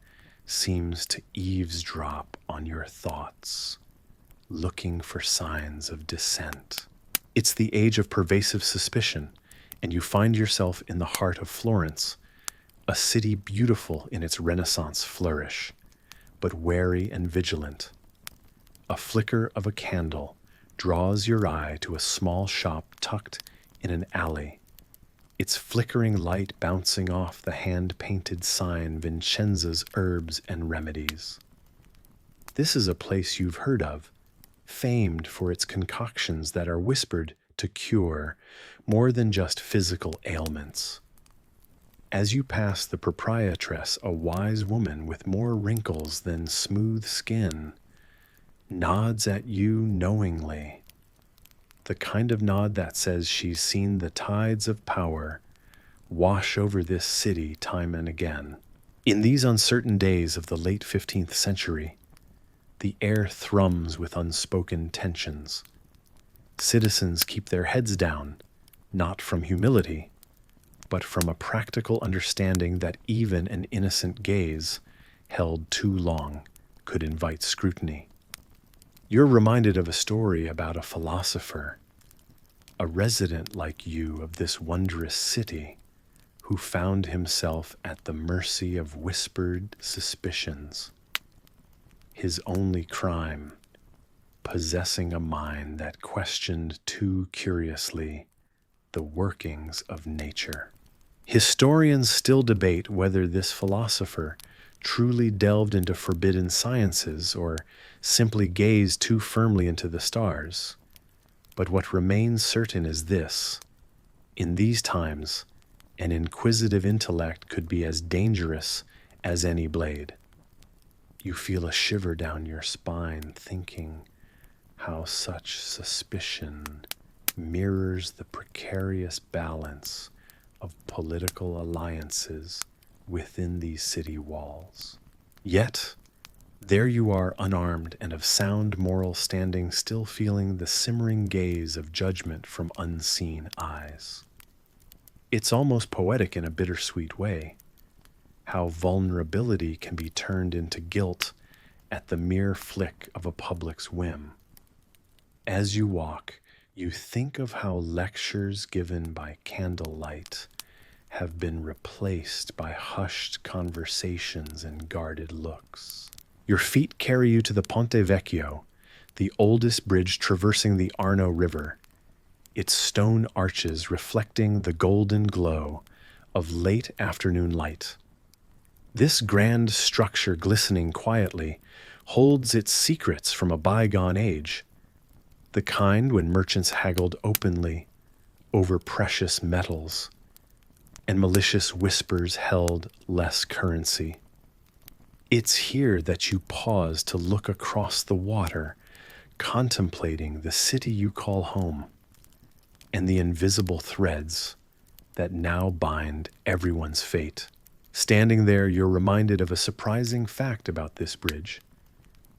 seems to eavesdrop on your thoughts, looking for signs of dissent. It's the age of pervasive suspicion, and you find yourself in the heart of Florence, a city beautiful in its Renaissance flourish, but wary and vigilant. A flicker of a candle draws your eye to a small shop tucked in an alley, its flickering light bouncing off the hand-painted sign Vincenza's Herbs and Remedies. This is a place you've heard of, famed for its concoctions that are whispered to cure more than just physical ailments. As you pass the proprietress, a wise woman with more wrinkles than smooth skin, nods at you knowingly, the kind of nod that says she's seen the tides of power wash over this city time and again. In these uncertain days of the late 15th century, the air thrums with unspoken tensions. Citizens keep their heads down, not from humility, but from a practical understanding that even an innocent gaze held too long could invite scrutiny. You're reminded of a story about a philosopher, a resident like you of this wondrous city, who found himself at the mercy of whispered suspicions. His only crime, possessing a mind that questioned too curiously the workings of nature. Historians still debate whether this philosopher truly delved into forbidden sciences or simply gazed too firmly into the stars. But what remains certain is this: in these times, an inquisitive intellect could be as dangerous as any blade. You feel a shiver down your spine, thinking how such suspicion mirrors the precarious balance of political alliances within these city walls. Yet, there you are, unarmed and of sound moral standing, still feeling the simmering gaze of judgment from unseen eyes. It's almost poetic in a bittersweet way, how vulnerability can be turned into guilt at the mere flick of a public's whim. As you walk, you think of how lectures given by candlelight have been replaced by hushed conversations and guarded looks. Your feet carry you to the Ponte Vecchio, the oldest bridge traversing the Arno River, its stone arches reflecting the golden glow of late afternoon light. This grand structure, glistening quietly, holds its secrets from a bygone age, the kind when merchants haggled openly over precious metals and malicious whispers held less currency. It's here that you pause to look across the water, contemplating the city you call home and the invisible threads that now bind everyone's fate. Standing there, you're reminded of a surprising fact about this bridge.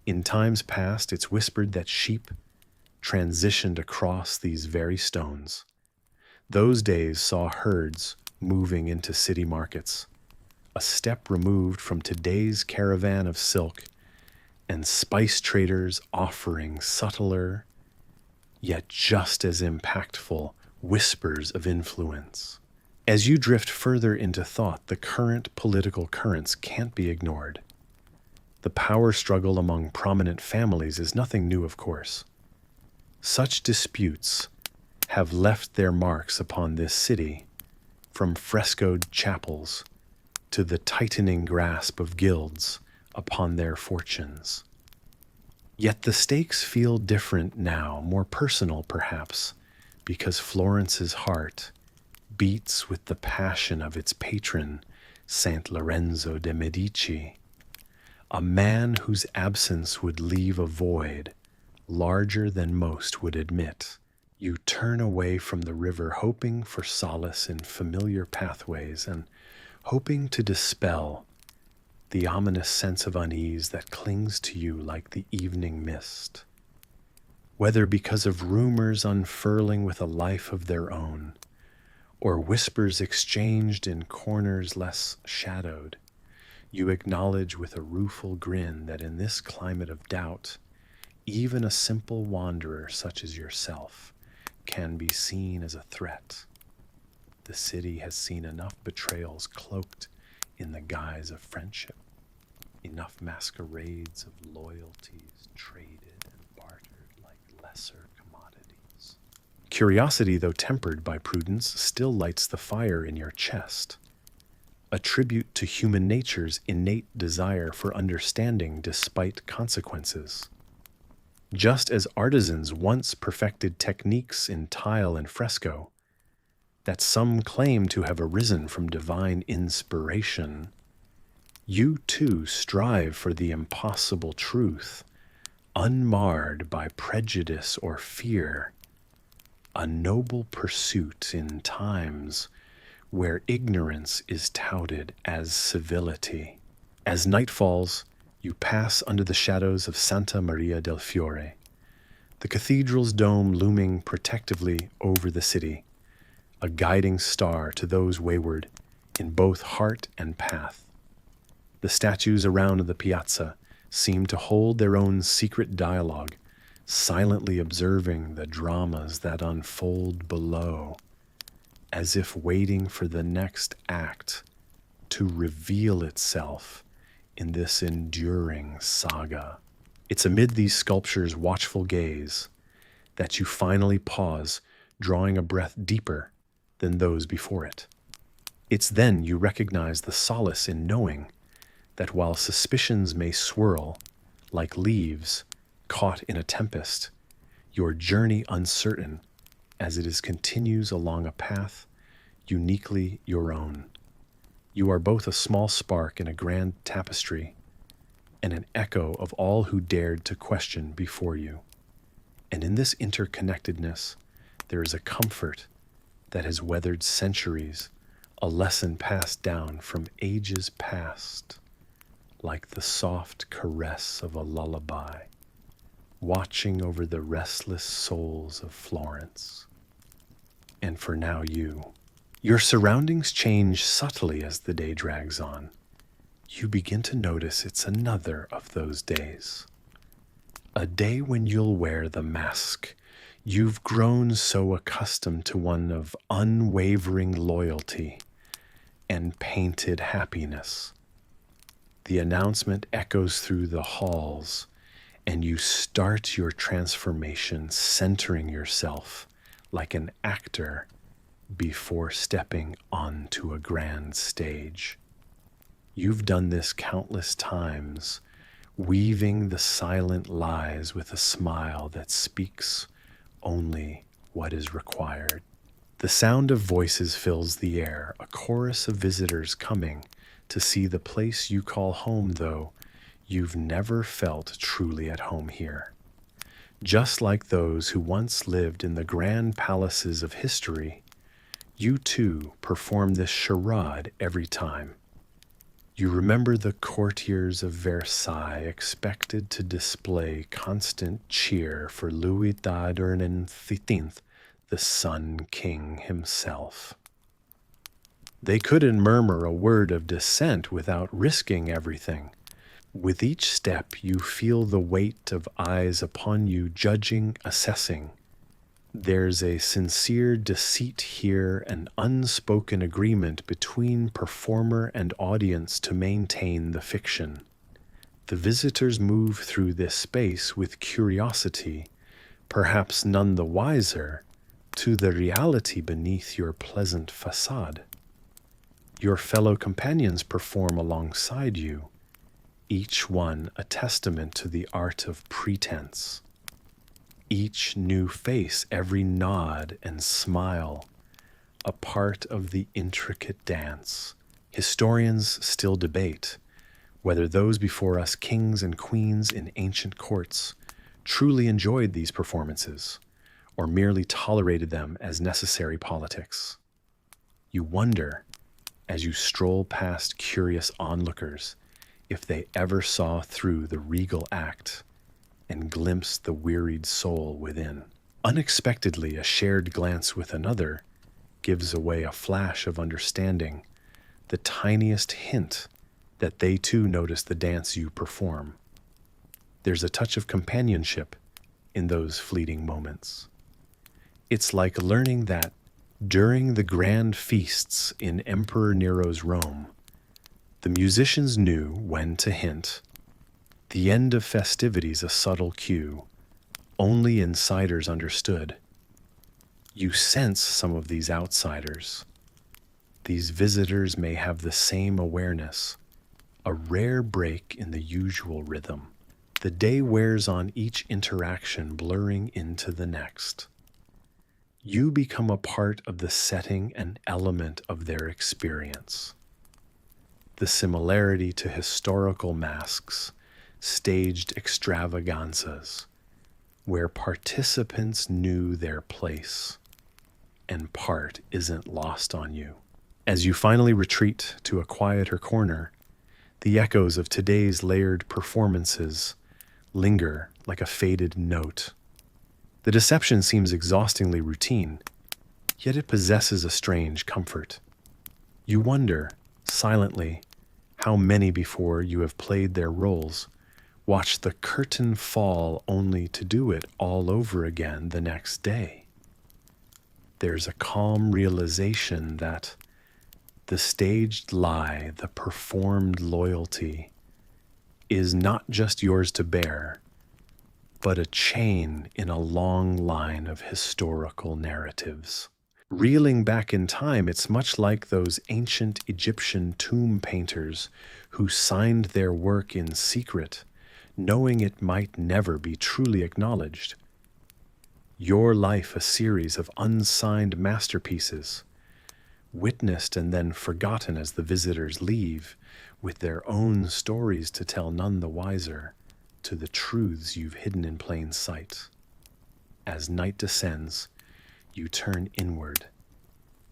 In times past, it's whispered that sheep transitioned across these very stones. Those days saw herds moving into city markets, a step removed from today's caravan of silk and spice traders offering subtler, yet just as impactful whispers of influence. As you drift further into thought, the current political currents can't be ignored. The power struggle among prominent families is nothing new, of course. Such disputes have left their marks upon this city, from frescoed chapels to the tightening grasp of guilds upon their fortunes. Yet the stakes feel different now, more personal perhaps, because Florence's heart beats with the passion of its patron, Saint Lorenzo de' Medici, a man whose absence would leave a void larger than most would admit. You turn away from the river, hoping for solace in familiar pathways and hoping to dispel the ominous sense of unease that clings to you like the evening mist. Whether because of rumors unfurling with a life of their own, or whispers exchanged in corners less shadowed, you acknowledge with a rueful grin that in this climate of doubt, even a simple wanderer such as yourself can be seen as a threat. The city has seen enough betrayals cloaked in the guise of friendship, enough masquerades of loyalties traded and bartered like lesser commodities. Curiosity, though tempered by prudence, still lights the fire in your chest, a tribute to human nature's innate desire for understanding despite consequences. Just as artisans once perfected techniques in tile and fresco that some claim to have arisen from divine inspiration, you too strive for the impossible truth, unmarred by prejudice or fear, a noble pursuit in times where ignorance is touted as civility. As night falls, you pass under the shadows of Santa Maria del Fiore, the cathedral's dome looming protectively over the city, a guiding star to those wayward in both heart and path. The statues around the piazza seem to hold their own secret dialogue, silently observing the dramas that unfold below, as if waiting for the next act to reveal itself in this enduring saga. It's amid these sculptures' watchful gaze that you finally pause, drawing a breath deeper than those before it. It's then you recognize the solace in knowing that while suspicions may swirl like leaves caught in a tempest, your journey uncertain as it continues along a path uniquely your own. You are both a small spark in a grand tapestry and an echo of all who dared to question before you. And in this interconnectedness, there is a comfort that has weathered centuries, a lesson passed down from ages past, like the soft caress of a lullaby, watching over the restless souls of Florence. And for now, your surroundings change subtly as the day drags on. You begin to notice it's another of those days. A day when you'll wear the mask you've grown so accustomed to, one of unwavering loyalty and painted happiness. The announcement echoes through the halls, and you start your transformation, centering yourself like an actor before stepping onto a grand stage. You've done this countless times, weaving the silent lies with a smile that speaks only what is required. The sound of voices fills the air, a chorus of visitors coming to see the place you call home, though you've never felt truly at home here. Just like those who once lived in the grand palaces of history, you too perform this charade every time. You remember the courtiers of Versailles expected to display constant cheer for Louis XIII, the Sun King himself. They couldn't murmur a word of dissent without risking everything. With each step, you feel the weight of eyes upon you, judging, assessing. There's a sincere deceit here, an unspoken agreement between performer and audience to maintain the fiction. The visitors move through this space with curiosity, perhaps none the wiser to the reality beneath your pleasant facade. Your fellow companions perform alongside you, each one a testament to the art of pretense. Each new face, every nod and smile, a part of the intricate dance. Historians still debate whether those before us, kings and queens in ancient courts, truly enjoyed these performances or merely tolerated them as necessary politics. You wonder, as you stroll past curious onlookers, if they ever saw through the regal act and glimpsed the wearied soul within. Unexpectedly, a shared glance with another gives away a flash of understanding, the tiniest hint that they too notice the dance you perform. There's a touch of companionship in those fleeting moments. It's like learning that during the grand feasts in Emperor Nero's Rome, the musicians knew when to hint. The end of festivities a subtle cue. Only insiders understood. You sense some of these outsiders. These visitors may have the same awareness, a rare break in the usual rhythm. The day wears on each interaction, blurring into the next. You become a part of the setting and element of their experience. The similarity to historical masks, staged extravaganzas, where participants knew their place, and part isn't lost on you. As you finally retreat to a quieter corner, the echoes of today's layered performances linger like a faded note. The deception seems exhaustingly routine, yet it possesses a strange comfort. You wonder, silently, how many before you have played their roles, watched the curtain fall only to do it all over again the next day. There's a calm realization that the staged lie, the performed loyalty, is not just yours to bear, but a chain in a long line of historical narratives. Reeling back in time, it's much like those ancient Egyptian tomb painters who signed their work in secret, knowing it might never be truly acknowledged. Your life a series of unsigned masterpieces, witnessed and then forgotten as the visitors leave, with their own stories to tell, none the wiser to the truths you've hidden in plain sight. As night descends, you turn inward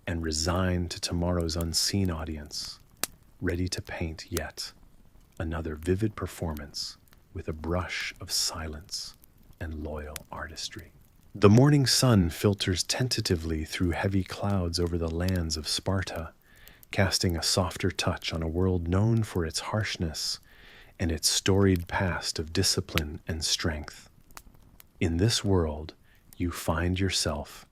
and resign to tomorrow's unseen audience, ready to paint yet another vivid performance with a brush of silence and loyal artistry. The morning sun filters tentatively through heavy clouds over the lands of Sparta, casting a softer touch on a world known for its harshness and its storied past of discipline and strength. In this world, you find yourself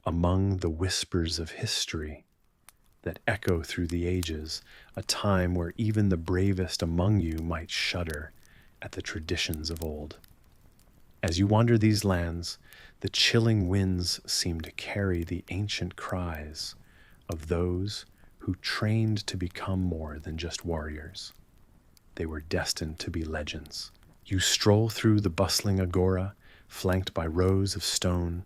among the whispers of history that echo through the ages, a time where even the bravest among you might shudder at the traditions of old. As you wander these lands, the chilling winds seem to carry the ancient cries of those who trained to become more than just warriors. They were destined to be legends. You stroll through the bustling agora, flanked by rows of stone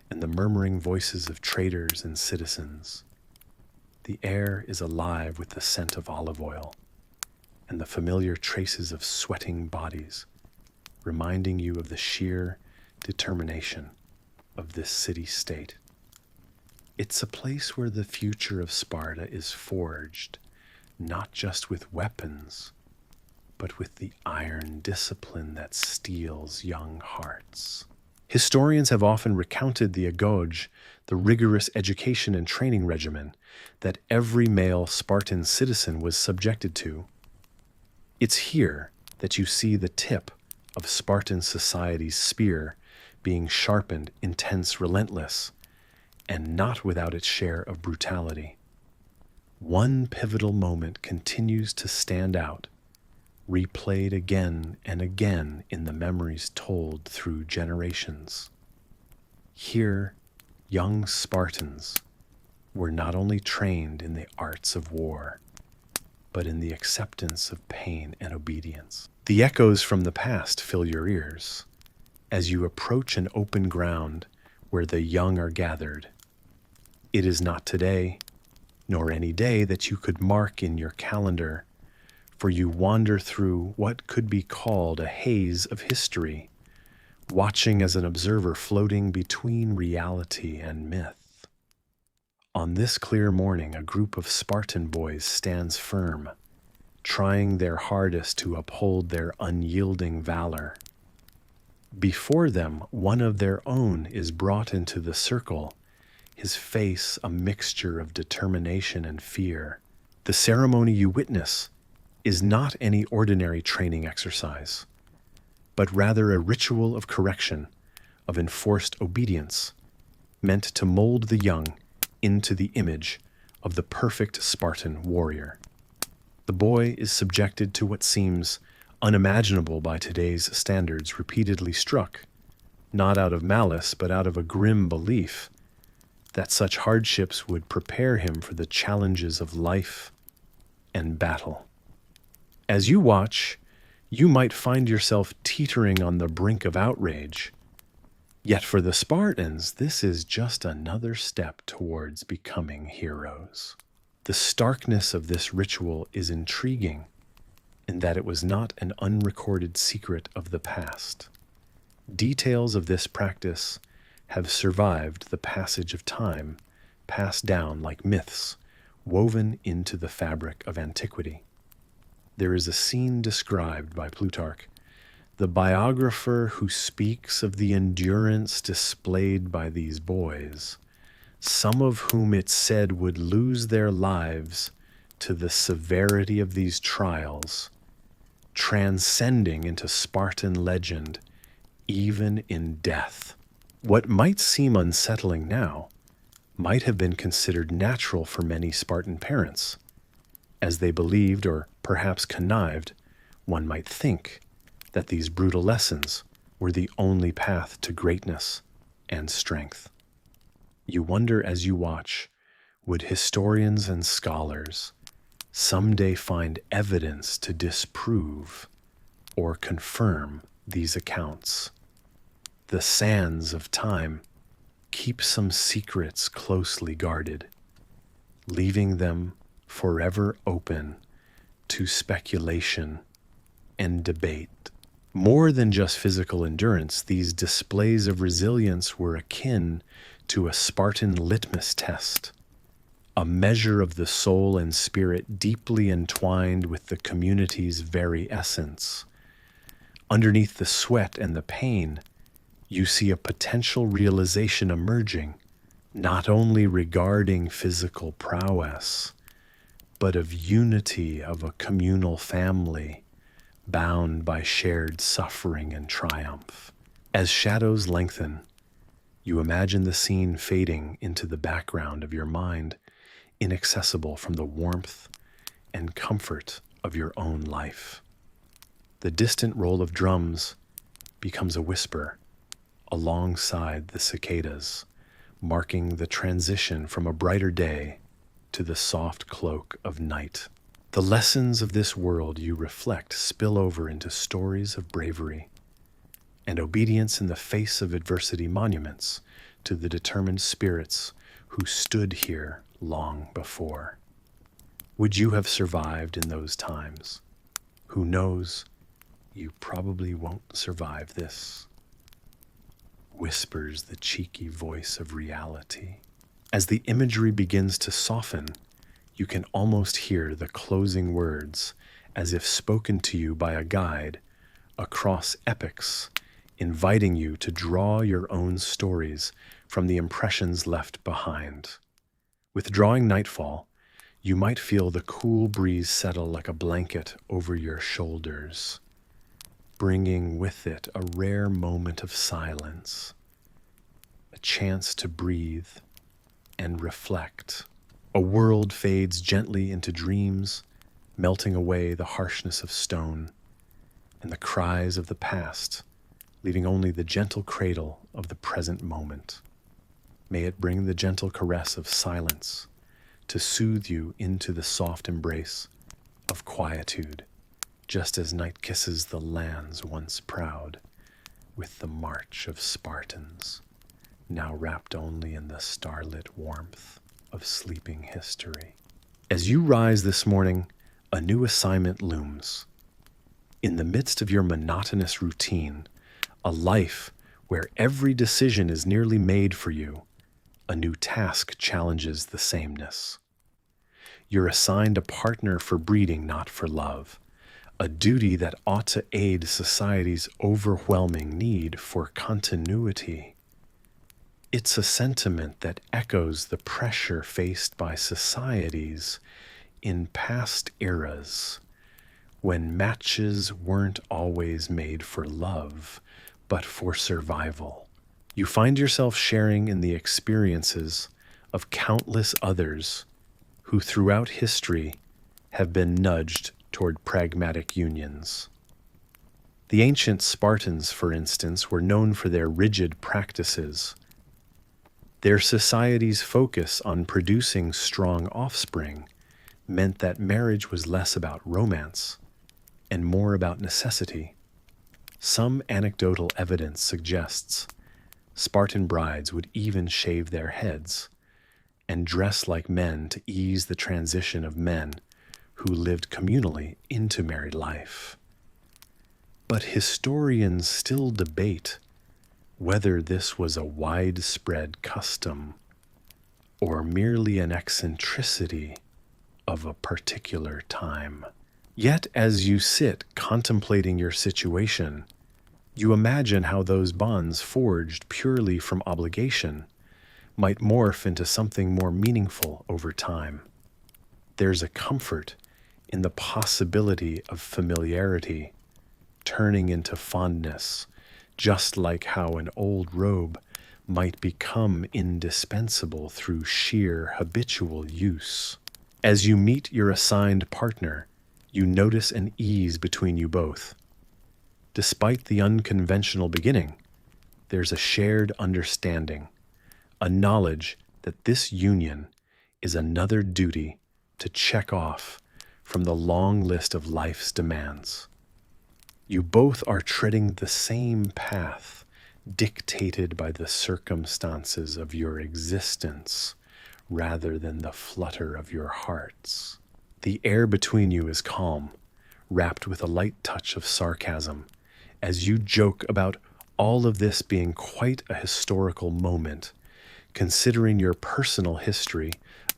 and the murmuring voices of traders and citizens. The air is alive with the scent of olive oil and the familiar traces of sweating bodies, reminding you of the sheer determination of this city-state. It's a place where the future of Sparta is forged, not just with weapons, but with the iron discipline that steels young hearts. Historians have often recounted the agoj, the rigorous education and training regimen that every male Spartan citizen was subjected to. It's here that you see the tip of Spartan society's spear being sharpened, intense, relentless, and not without its share of brutality. One pivotal moment continues to stand out, replayed again and again in the memories told through generations. Here, young Spartans were not only trained in the arts of war, but in the acceptance of pain and obedience. The echoes from the past fill your ears as you approach an open ground where the young are gathered. It is not today, nor any day that you could mark in your calendar, for you wander through what could be called a haze of history, watching as an observer floating between reality and myth. On this clear morning, a group of Spartan boys stands firm, trying their hardest to uphold their unyielding valor. Before them, one of their own is brought into the circle, his face a mixture of determination and fear. The ceremony you witness is not any ordinary training exercise, but rather a ritual of correction, of enforced obedience, meant to mold the young into the image of the perfect Spartan warrior. The boy is subjected to what seems unimaginable by today's standards, repeatedly struck, not out of malice, but out of a grim belief that such hardships would prepare him for the challenges of life and battle. As you watch, you might find yourself teetering on the brink of outrage. Yet for the Spartans, this is just another step towards becoming heroes. The starkness of this ritual is intriguing in that it was not an unrecorded secret of the past. Details of this practice have survived the passage of time, passed down like myths, woven into the fabric of antiquity. There is a scene described by Plutarch, the biographer who speaks of the endurance displayed by these boys, some of whom it said would lose their lives to the severity of these trials, transcending into Spartan legend, even in death. What might seem unsettling now might have been considered natural for many Spartan parents, as they believed or perhaps connived, one might think, that these brutal lessons were the only path to greatness and strength. You wonder as you watch, would historians and scholars someday find evidence to disprove or confirm these accounts? The sands of time keep some secrets closely guarded, leaving them forever open to speculation and debate. More than just physical endurance, these displays of resilience were akin to a Spartan litmus test, a measure of the soul and spirit deeply entwined with the community's very essence. Underneath the sweat and the pain, you see a potential realization emerging, not only regarding physical prowess, but of unity of a communal family bound by shared suffering and triumph. As shadows lengthen, you imagine the scene fading into the background of your mind, inaccessible from the warmth and comfort of your own life. The distant roll of drums becomes a whisper alongside the cicadas, marking the transition from a brighter day to the soft cloak of night. The lessons of this world you reflect spill over into stories of bravery and obedience in the face of adversity, monuments to the determined spirits who stood here long before. Would you have survived in those times? Who knows, you probably won't survive this, whispers the cheeky voice of reality. As the imagery begins to soften, you can almost hear the closing words as if spoken to you by a guide across epochs, inviting you to draw your own stories from the impressions left behind. With drawing nightfall, you might feel the cool breeze settle like a blanket over your shoulders, bringing with it a rare moment of silence, a chance to breathe and reflect. A world fades gently into dreams, melting away the harshness of stone and the cries of the past, leaving only the gentle cradle of the present moment. May it bring the gentle caress of silence to soothe you into the soft embrace of quietude, just as night kisses the lands once proud with the march of Spartans, now wrapped only in the starlit warmth of sleeping history. As you rise this morning, a new assignment looms. In the midst of your monotonous routine, a life where every decision is nearly made for you, a new task challenges the sameness. You're assigned a partner for breeding, not for love, a duty that ought to aid society's overwhelming need for continuity. It's a sentiment that echoes the pressure faced by societies in past eras, when matches weren't always made for love, but for survival. You find yourself sharing in the experiences of countless others who throughout history have been nudged toward pragmatic unions. The ancient Spartans, for instance, were known for their rigid practices. Their society's focus on producing strong offspring meant that marriage was less about romance and more about necessity. Some anecdotal evidence suggests Spartan brides would even shave their heads and dress like men to ease the transition of men who lived communally into married life. But historians still debate whether this was a widespread custom or merely an eccentricity of a particular time. Yet as you sit contemplating your situation, you imagine how those bonds forged purely from obligation might morph into something more meaningful over time. There's a comfort in the possibility of familiarity turning into fondness, just like how an old robe might become indispensable through sheer habitual use. As you meet your assigned partner, you notice an ease between you both. Despite the unconventional beginning, there's a shared understanding, a knowledge that this union is another duty to check off from the long list of life's demands. You both are treading the same path, dictated by the circumstances of your existence rather than the flutter of your hearts. The air between you is calm, wrapped with a light touch of sarcasm, as you joke about all of this being quite a historical moment, considering your personal history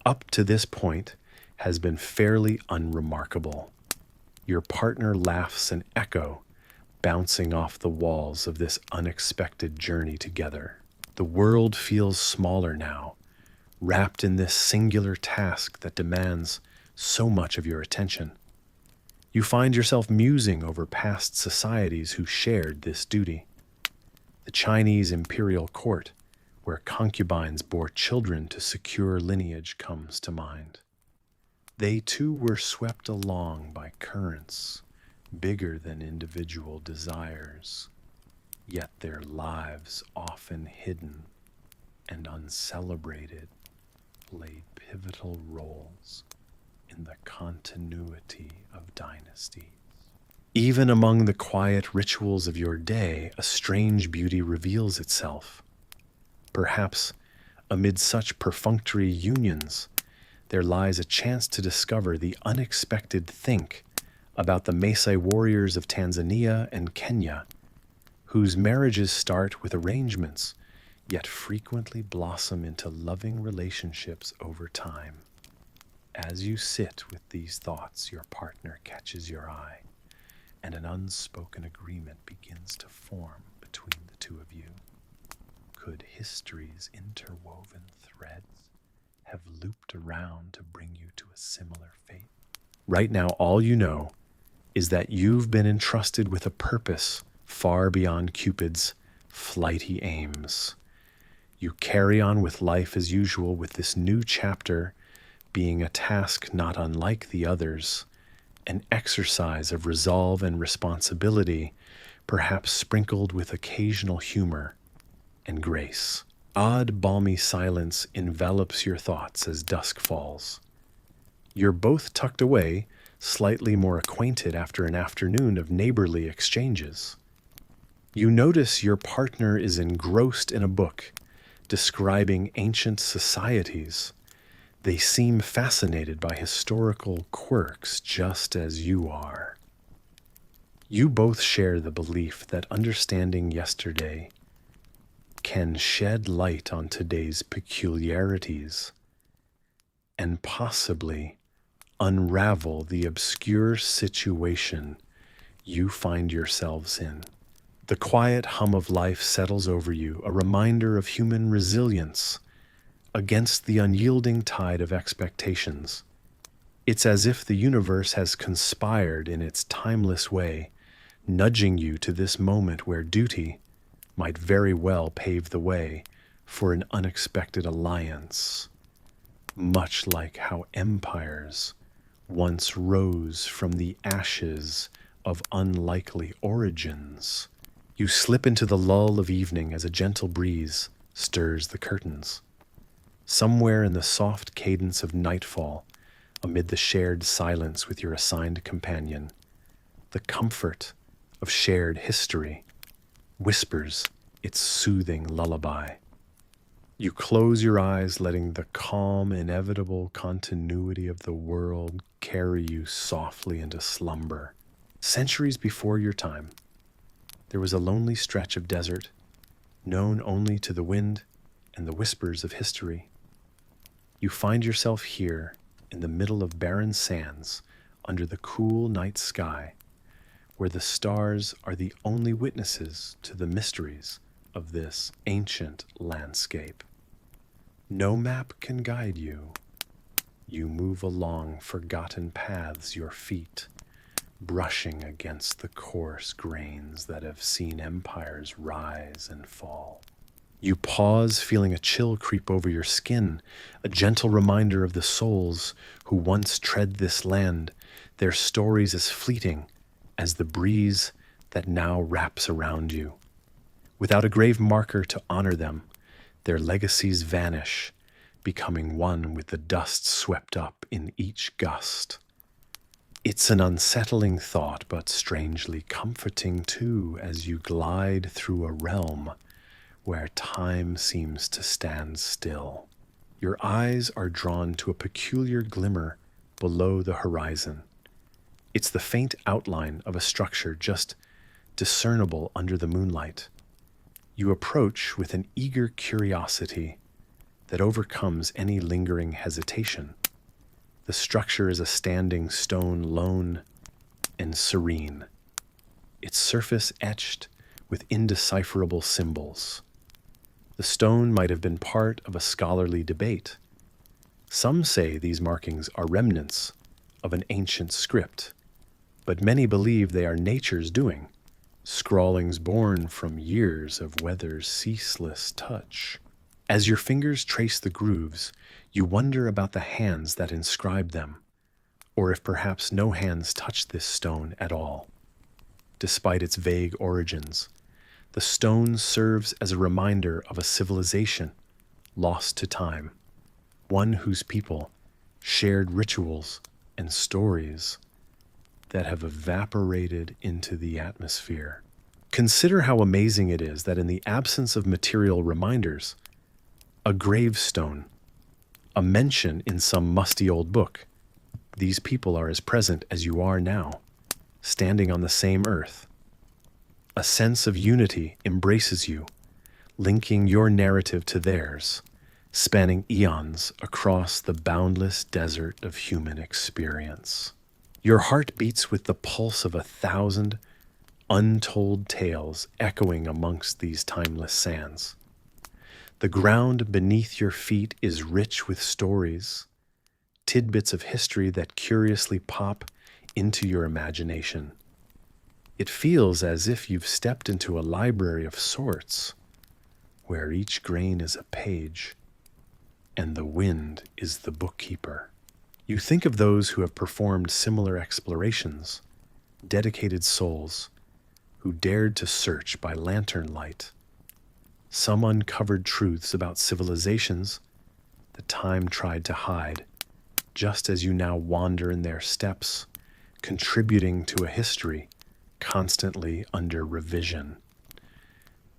up to this point has been fairly unremarkable. Your partner laughs an echo, bouncing off the walls of this unexpected journey together. The world feels smaller now, wrapped in this singular task that demands so much of your attention. You find yourself musing over past societies who shared this duty. The Chinese imperial court, where concubines bore children to secure lineage, comes to mind. They too were swept along by currents bigger than individual desires, yet their lives, often hidden and uncelebrated, played pivotal roles in the continuity of dynasties. Even among the quiet rituals of your day, a strange beauty reveals itself. Perhaps amid such perfunctory unions, there lies a chance to discover the unexpected think about the Maasai warriors of Tanzania and Kenya, whose marriages start with arrangements, yet frequently blossom into loving relationships over time. As you sit with these thoughts, your partner catches your eye, and an unspoken agreement begins to form between the two of you. Could history's interwoven threads have looped around to bring you to a similar fate? Right now, all you know is that you've been entrusted with a purpose far beyond Cupid's flighty aims. You carry on with life as usual, with this new chapter being a task not unlike the others, an exercise of resolve and responsibility, perhaps sprinkled with occasional humor and grace. Odd, balmy silence envelops your thoughts as dusk falls. You're both tucked away, slightly more acquainted after an afternoon of neighborly exchanges. You notice your partner is engrossed in a book describing ancient societies. They seem fascinated by historical quirks just as you are. You both share the belief that understanding yesterday can shed light on today's peculiarities and possibly unravel the obscure situation you find yourselves in. The quiet hum of life settles over you, a reminder of human resilience against the unyielding tide of expectations. It's as if the universe has conspired in its timeless way, nudging you to this moment where duty might very well pave the way for an unexpected alliance, much like how empires once rose from the ashes of unlikely origins. You slip into the lull of evening as a gentle breeze stirs the curtains. Somewhere in the soft cadence of nightfall, amid the shared silence with your assigned companion, the comfort of shared history whispers its soothing lullaby. You close your eyes, letting the calm, inevitable continuity of the world carry you softly into slumber. Centuries before your time, there was a lonely stretch of desert, known only to the wind and the whispers of history. You find yourself here in the middle of barren sands, under the cool night sky, where the stars are the only witnesses to the mysteries of this ancient landscape. No map can guide you. You move along forgotten paths, your feet brushing against the coarse grains that have seen empires rise and fall. You pause, feeling a chill creep over your skin, a gentle reminder of the souls who once tread this land, their stories as fleeting as the breeze that now wraps around you. Without a grave marker to honor them, their legacies vanish, becoming one with the dust swept up in each gust. It's an unsettling thought, but strangely comforting too, as you glide through a realm where time seems to stand still. Your eyes are drawn to a peculiar glimmer below the horizon. It's the faint outline of a structure just discernible under the moonlight. You approach with an eager curiosity, that overcomes any lingering hesitation. The structure is a standing stone, lone and serene, its surface etched with indecipherable symbols. The stone might have been part of a scholarly debate. Some say these markings are remnants of an ancient script, but many believe they are nature's doing, scrawlings born from years of weather's ceaseless touch. As your fingers trace the grooves, you wonder about the hands that inscribed them, or if perhaps no hands touched this stone at all. Despite its vague origins, the stone serves as a reminder of a civilization lost to time, one whose people shared rituals and stories that have evaporated into the atmosphere. Consider how amazing it is that in the absence of material reminders, a gravestone, a mention in some musty old book, these people are as present as you are now, standing on the same earth. A sense of unity embraces you, linking your narrative to theirs, spanning eons across the boundless desert of human experience. Your heart beats with the pulse of 1,000 untold tales echoing amongst these timeless sands. The ground beneath your feet is rich with stories, tidbits of history that curiously pop into your imagination. It feels as if you've stepped into a library of sorts, where each grain is a page, and the wind is the bookkeeper. You think of those who have performed similar explorations, dedicated souls who dared to search by lantern light. Some uncovered truths about civilizations that time tried to hide, just as you now wander in their steps, contributing to a history constantly under revision.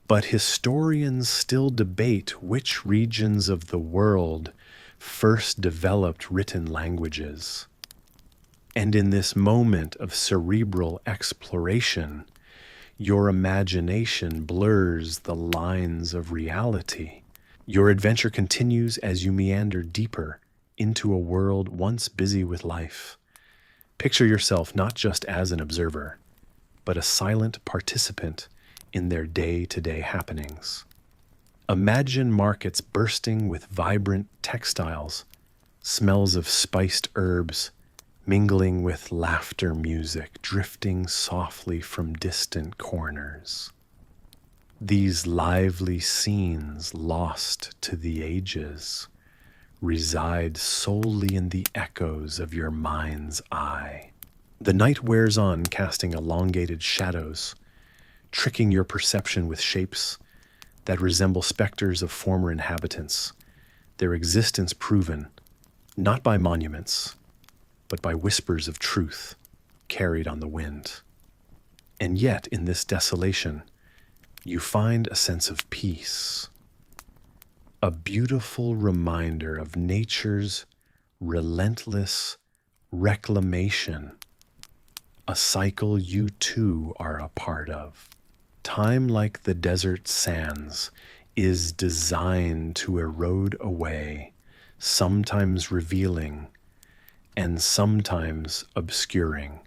But historians still debate which regions of the world first developed written languages. And in this moment of cerebral exploration, your imagination blurs the lines of reality. Your adventure continues as you meander deeper into a world once busy with life. Picture yourself not just as an observer, but a silent participant in their day-to-day happenings. Imagine markets bursting with vibrant textiles, smells of spiced herbs, mingling with laughter music drifting softly from distant corners. These lively scenes, lost to the ages, reside solely in the echoes of your mind's eye. The night wears on, casting elongated shadows, tricking your perception with shapes that resemble specters of former inhabitants, their existence proven not by monuments, but by whispers of truth carried on the wind. And yet, in this desolation, you find a sense of peace, a beautiful reminder of nature's relentless reclamation, a cycle you too are a part of. Time, like the desert sands, is designed to erode away, sometimes revealing and sometimes obscuring.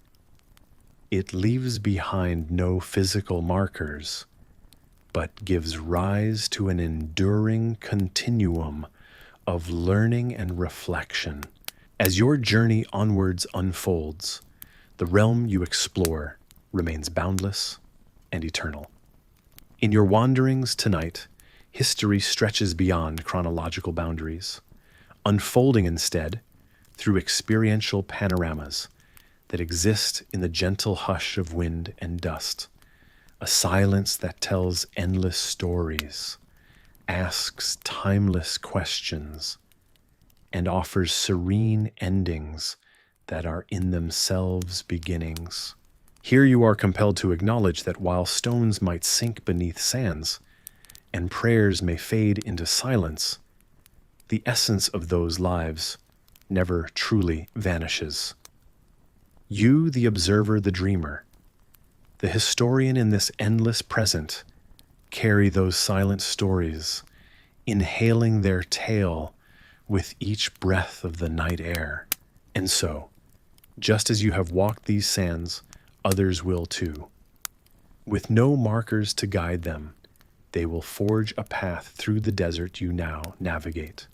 It leaves behind no physical markers, but gives rise to an enduring continuum of learning and reflection. As your journey onwards unfolds, the realm you explore remains boundless and eternal. In your wanderings tonight, history stretches beyond chronological boundaries, unfolding instead through experiential panoramas that exist in the gentle hush of wind and dust, a silence that tells endless stories, asks timeless questions, and offers serene endings that are in themselves beginnings. Here you are compelled to acknowledge that while stones might sink beneath sands, and prayers may fade into silence, the essence of those lives never truly vanishes. You, the observer, the dreamer, the historian in this endless present, carry those silent stories inhaling their tail with each breath of the night air. And so, just as you have walked these sands, others will too. With no markers to guide them, they will forge a path through the desert you now navigate.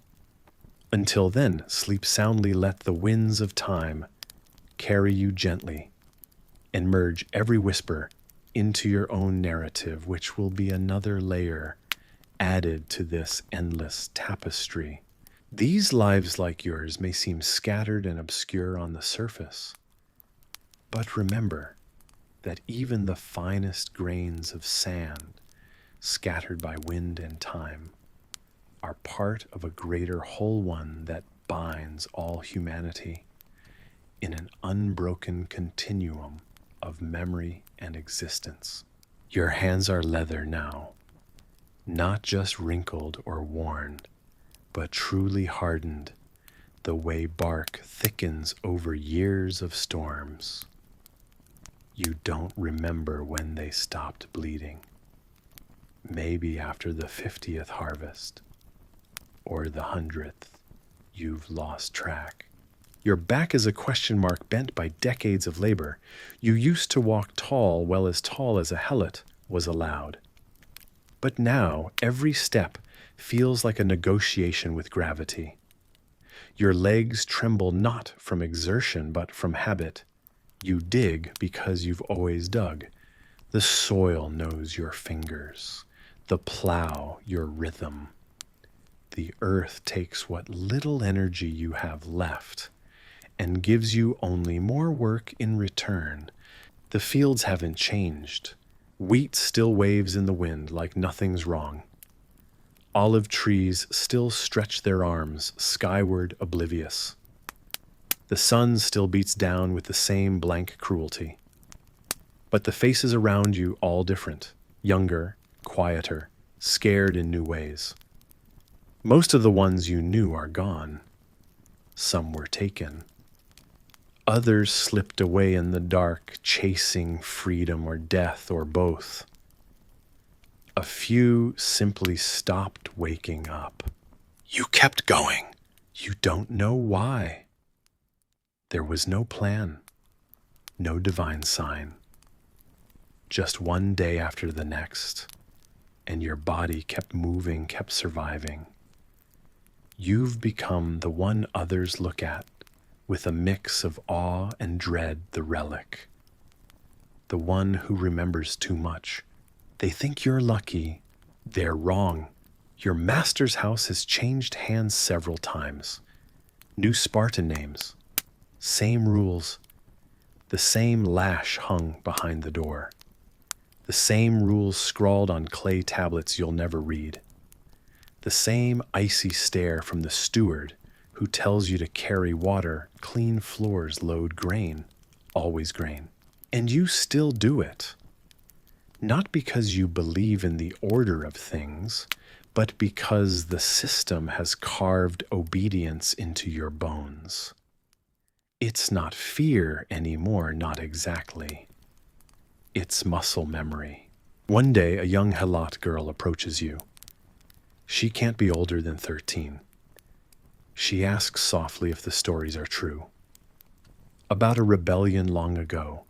Until then, sleep soundly, let the winds of time carry you gently, and merge every whisper into your own narrative, which will be another layer added to this endless tapestry. These lives like yours may seem scattered and obscure on the surface, but remember that even the finest grains of sand, scattered by wind and time, are part of a greater whole one that binds all humanity in an unbroken continuum of memory and existence. Your hands are leather now, not just wrinkled or worn, but truly hardened, the way bark thickens over years of storms. You don't remember when they stopped bleeding. Maybe after the 50th harvest, or the 100th, you've lost track. Your back is a question mark bent by decades of labor. You used to walk tall, well as tall as a Helot was allowed. But now every step feels like a negotiation with gravity. Your legs tremble not from exertion, but from habit. You dig because you've always dug. The soil knows your fingers, the plow your rhythm. The earth takes what little energy you have left and gives you only more work in return. The fields haven't changed. Wheat still waves in the wind like nothing's wrong. Olive trees still stretch their arms skyward oblivious. The sun still beats down with the same blank cruelty. But the faces around you all different, younger, quieter, scared in new ways. Most of the ones you knew are gone. Some were taken. Others slipped away in the dark, chasing freedom or death or both. A few simply stopped waking up. You kept going. You don't know why. There was no plan, no divine sign. Just one day after the next, and your body kept moving, kept surviving. You've become the one others look at with a mix of awe and dread, the relic. The one who remembers too much. They think you're lucky. They're wrong. Your master's house has changed hands several times. New Spartan names. Same rules. The same lash hung behind the door. The same rules scrawled on clay tablets you'll never read. The same icy stare from the steward who tells you to carry water, clean floors, load grain, always grain. And you still do it. Not because you believe in the order of things, but because the system has carved obedience into your bones. It's not fear anymore, not exactly. It's muscle memory. One day, a young Helot girl approaches you. She can't be older than 13. She asks softly if the stories are true. About a rebellion long ago.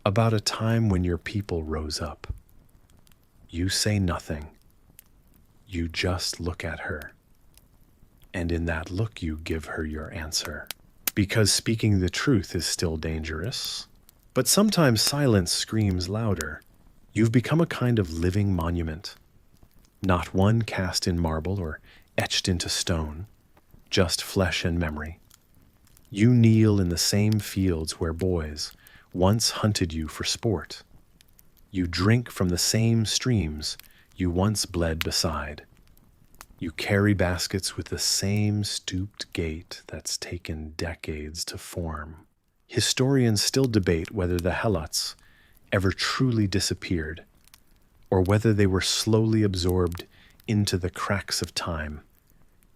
About a time when your people rose up. You say nothing. You just look at her. And in that look you give her your answer. Because speaking the truth is still dangerous. But sometimes silence screams louder. You've become a kind of living monument. Not one cast in marble or etched into stone, just flesh and memory. You kneel in the same fields where boys once hunted you for sport. You drink from the same streams you once bled beside. You carry baskets with the same stooped gait that's taken decades to form. Historians still debate whether the Helots ever truly disappeared, or whether they were slowly absorbed into the cracks of time,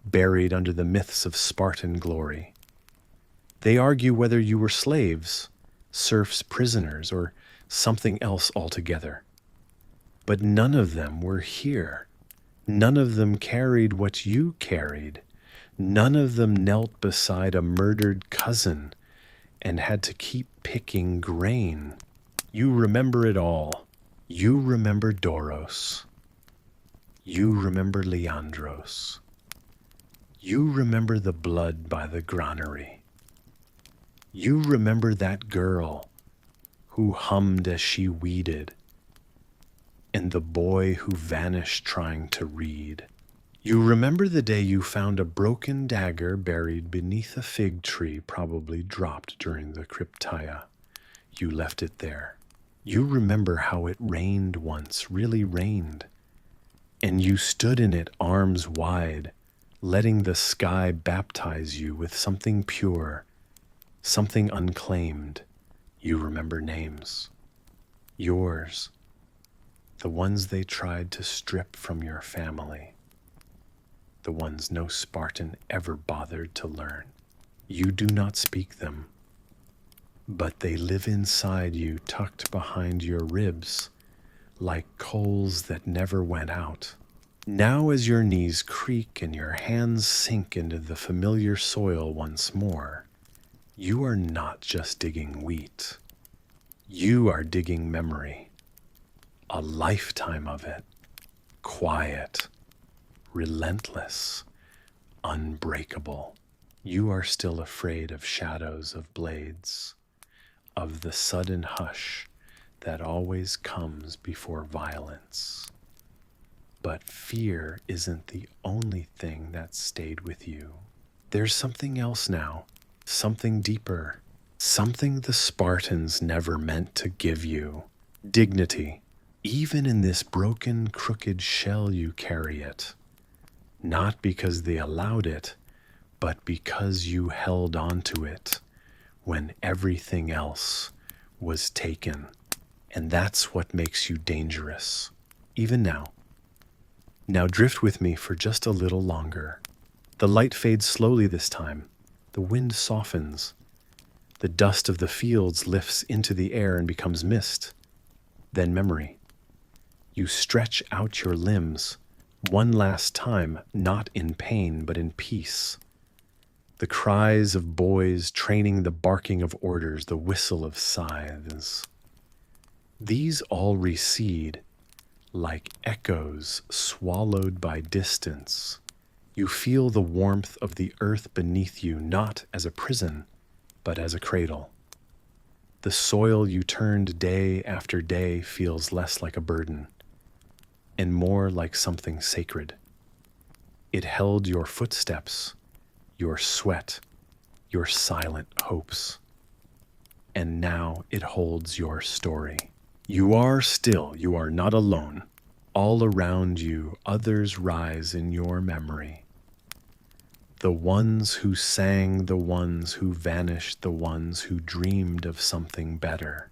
buried under the myths of Spartan glory. They argue whether you were slaves, serfs, prisoners, or something else altogether. But none of them were here. None of them carried what you carried. None of them knelt beside a murdered cousin and had to keep picking grain. You remember it all. You remember Doros. You remember Leandros. You remember the blood by the granary. You remember that girl who hummed as she weeded, and the boy who vanished trying to read. You remember the day you found a broken dagger buried beneath a fig tree, probably dropped during the cryptaya. You left it there. You remember how it rained once, really rained, and you stood in it arms wide, letting the sky baptize you with something pure, something unclaimed. You remember names. Yours. The ones they tried to strip from your family. The ones no Spartan ever bothered to learn. You do not speak them, but they live inside you, tucked behind your ribs, like coals that never went out. Now as your knees creak and your hands sink into the familiar soil once more, you are not just digging wheat. You are digging memory. A lifetime of it. Quiet. Relentless. Unbreakable. You are still afraid of shadows of blades, of the sudden hush that always comes before violence. But fear isn't the only thing that stayed with you. There's something else now, something deeper, something the Spartans never meant to give you. Dignity. Even in this broken, crooked shell you carry it. Not because they allowed it, but because you held on to it when everything else was taken. And that's what makes you dangerous, even now. Now drift with me for just a little longer. The light fades slowly this time. The wind softens. The dust of the fields lifts into the air and becomes mist. Then memory. You stretch out your limbs one last time, not in pain, but in peace. The cries of boys training, the barking of orders, the whistle of scythes. These all recede like echoes swallowed by distance. You feel the warmth of the earth beneath you, not as a prison, but as a cradle. The soil you turned day after day feels less like a burden and more like something sacred. It held your footsteps, your sweat, your silent hopes. And now it holds your story. You are still, you are not alone. All around you, others rise in your memory. The ones who sang, the ones who vanished, the ones who dreamed of something better.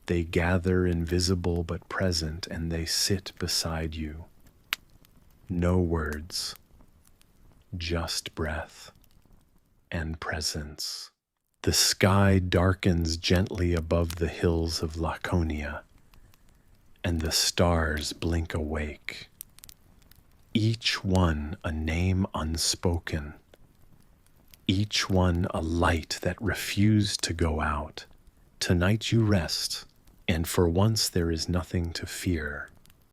They gather invisible but present, and they sit beside you. No words, just breath and presence. The sky darkens gently above the hills of Laconia, and the stars blink awake. Each one a name unspoken, each one a light that refused to go out. Tonight you rest, and for once there is nothing to fear.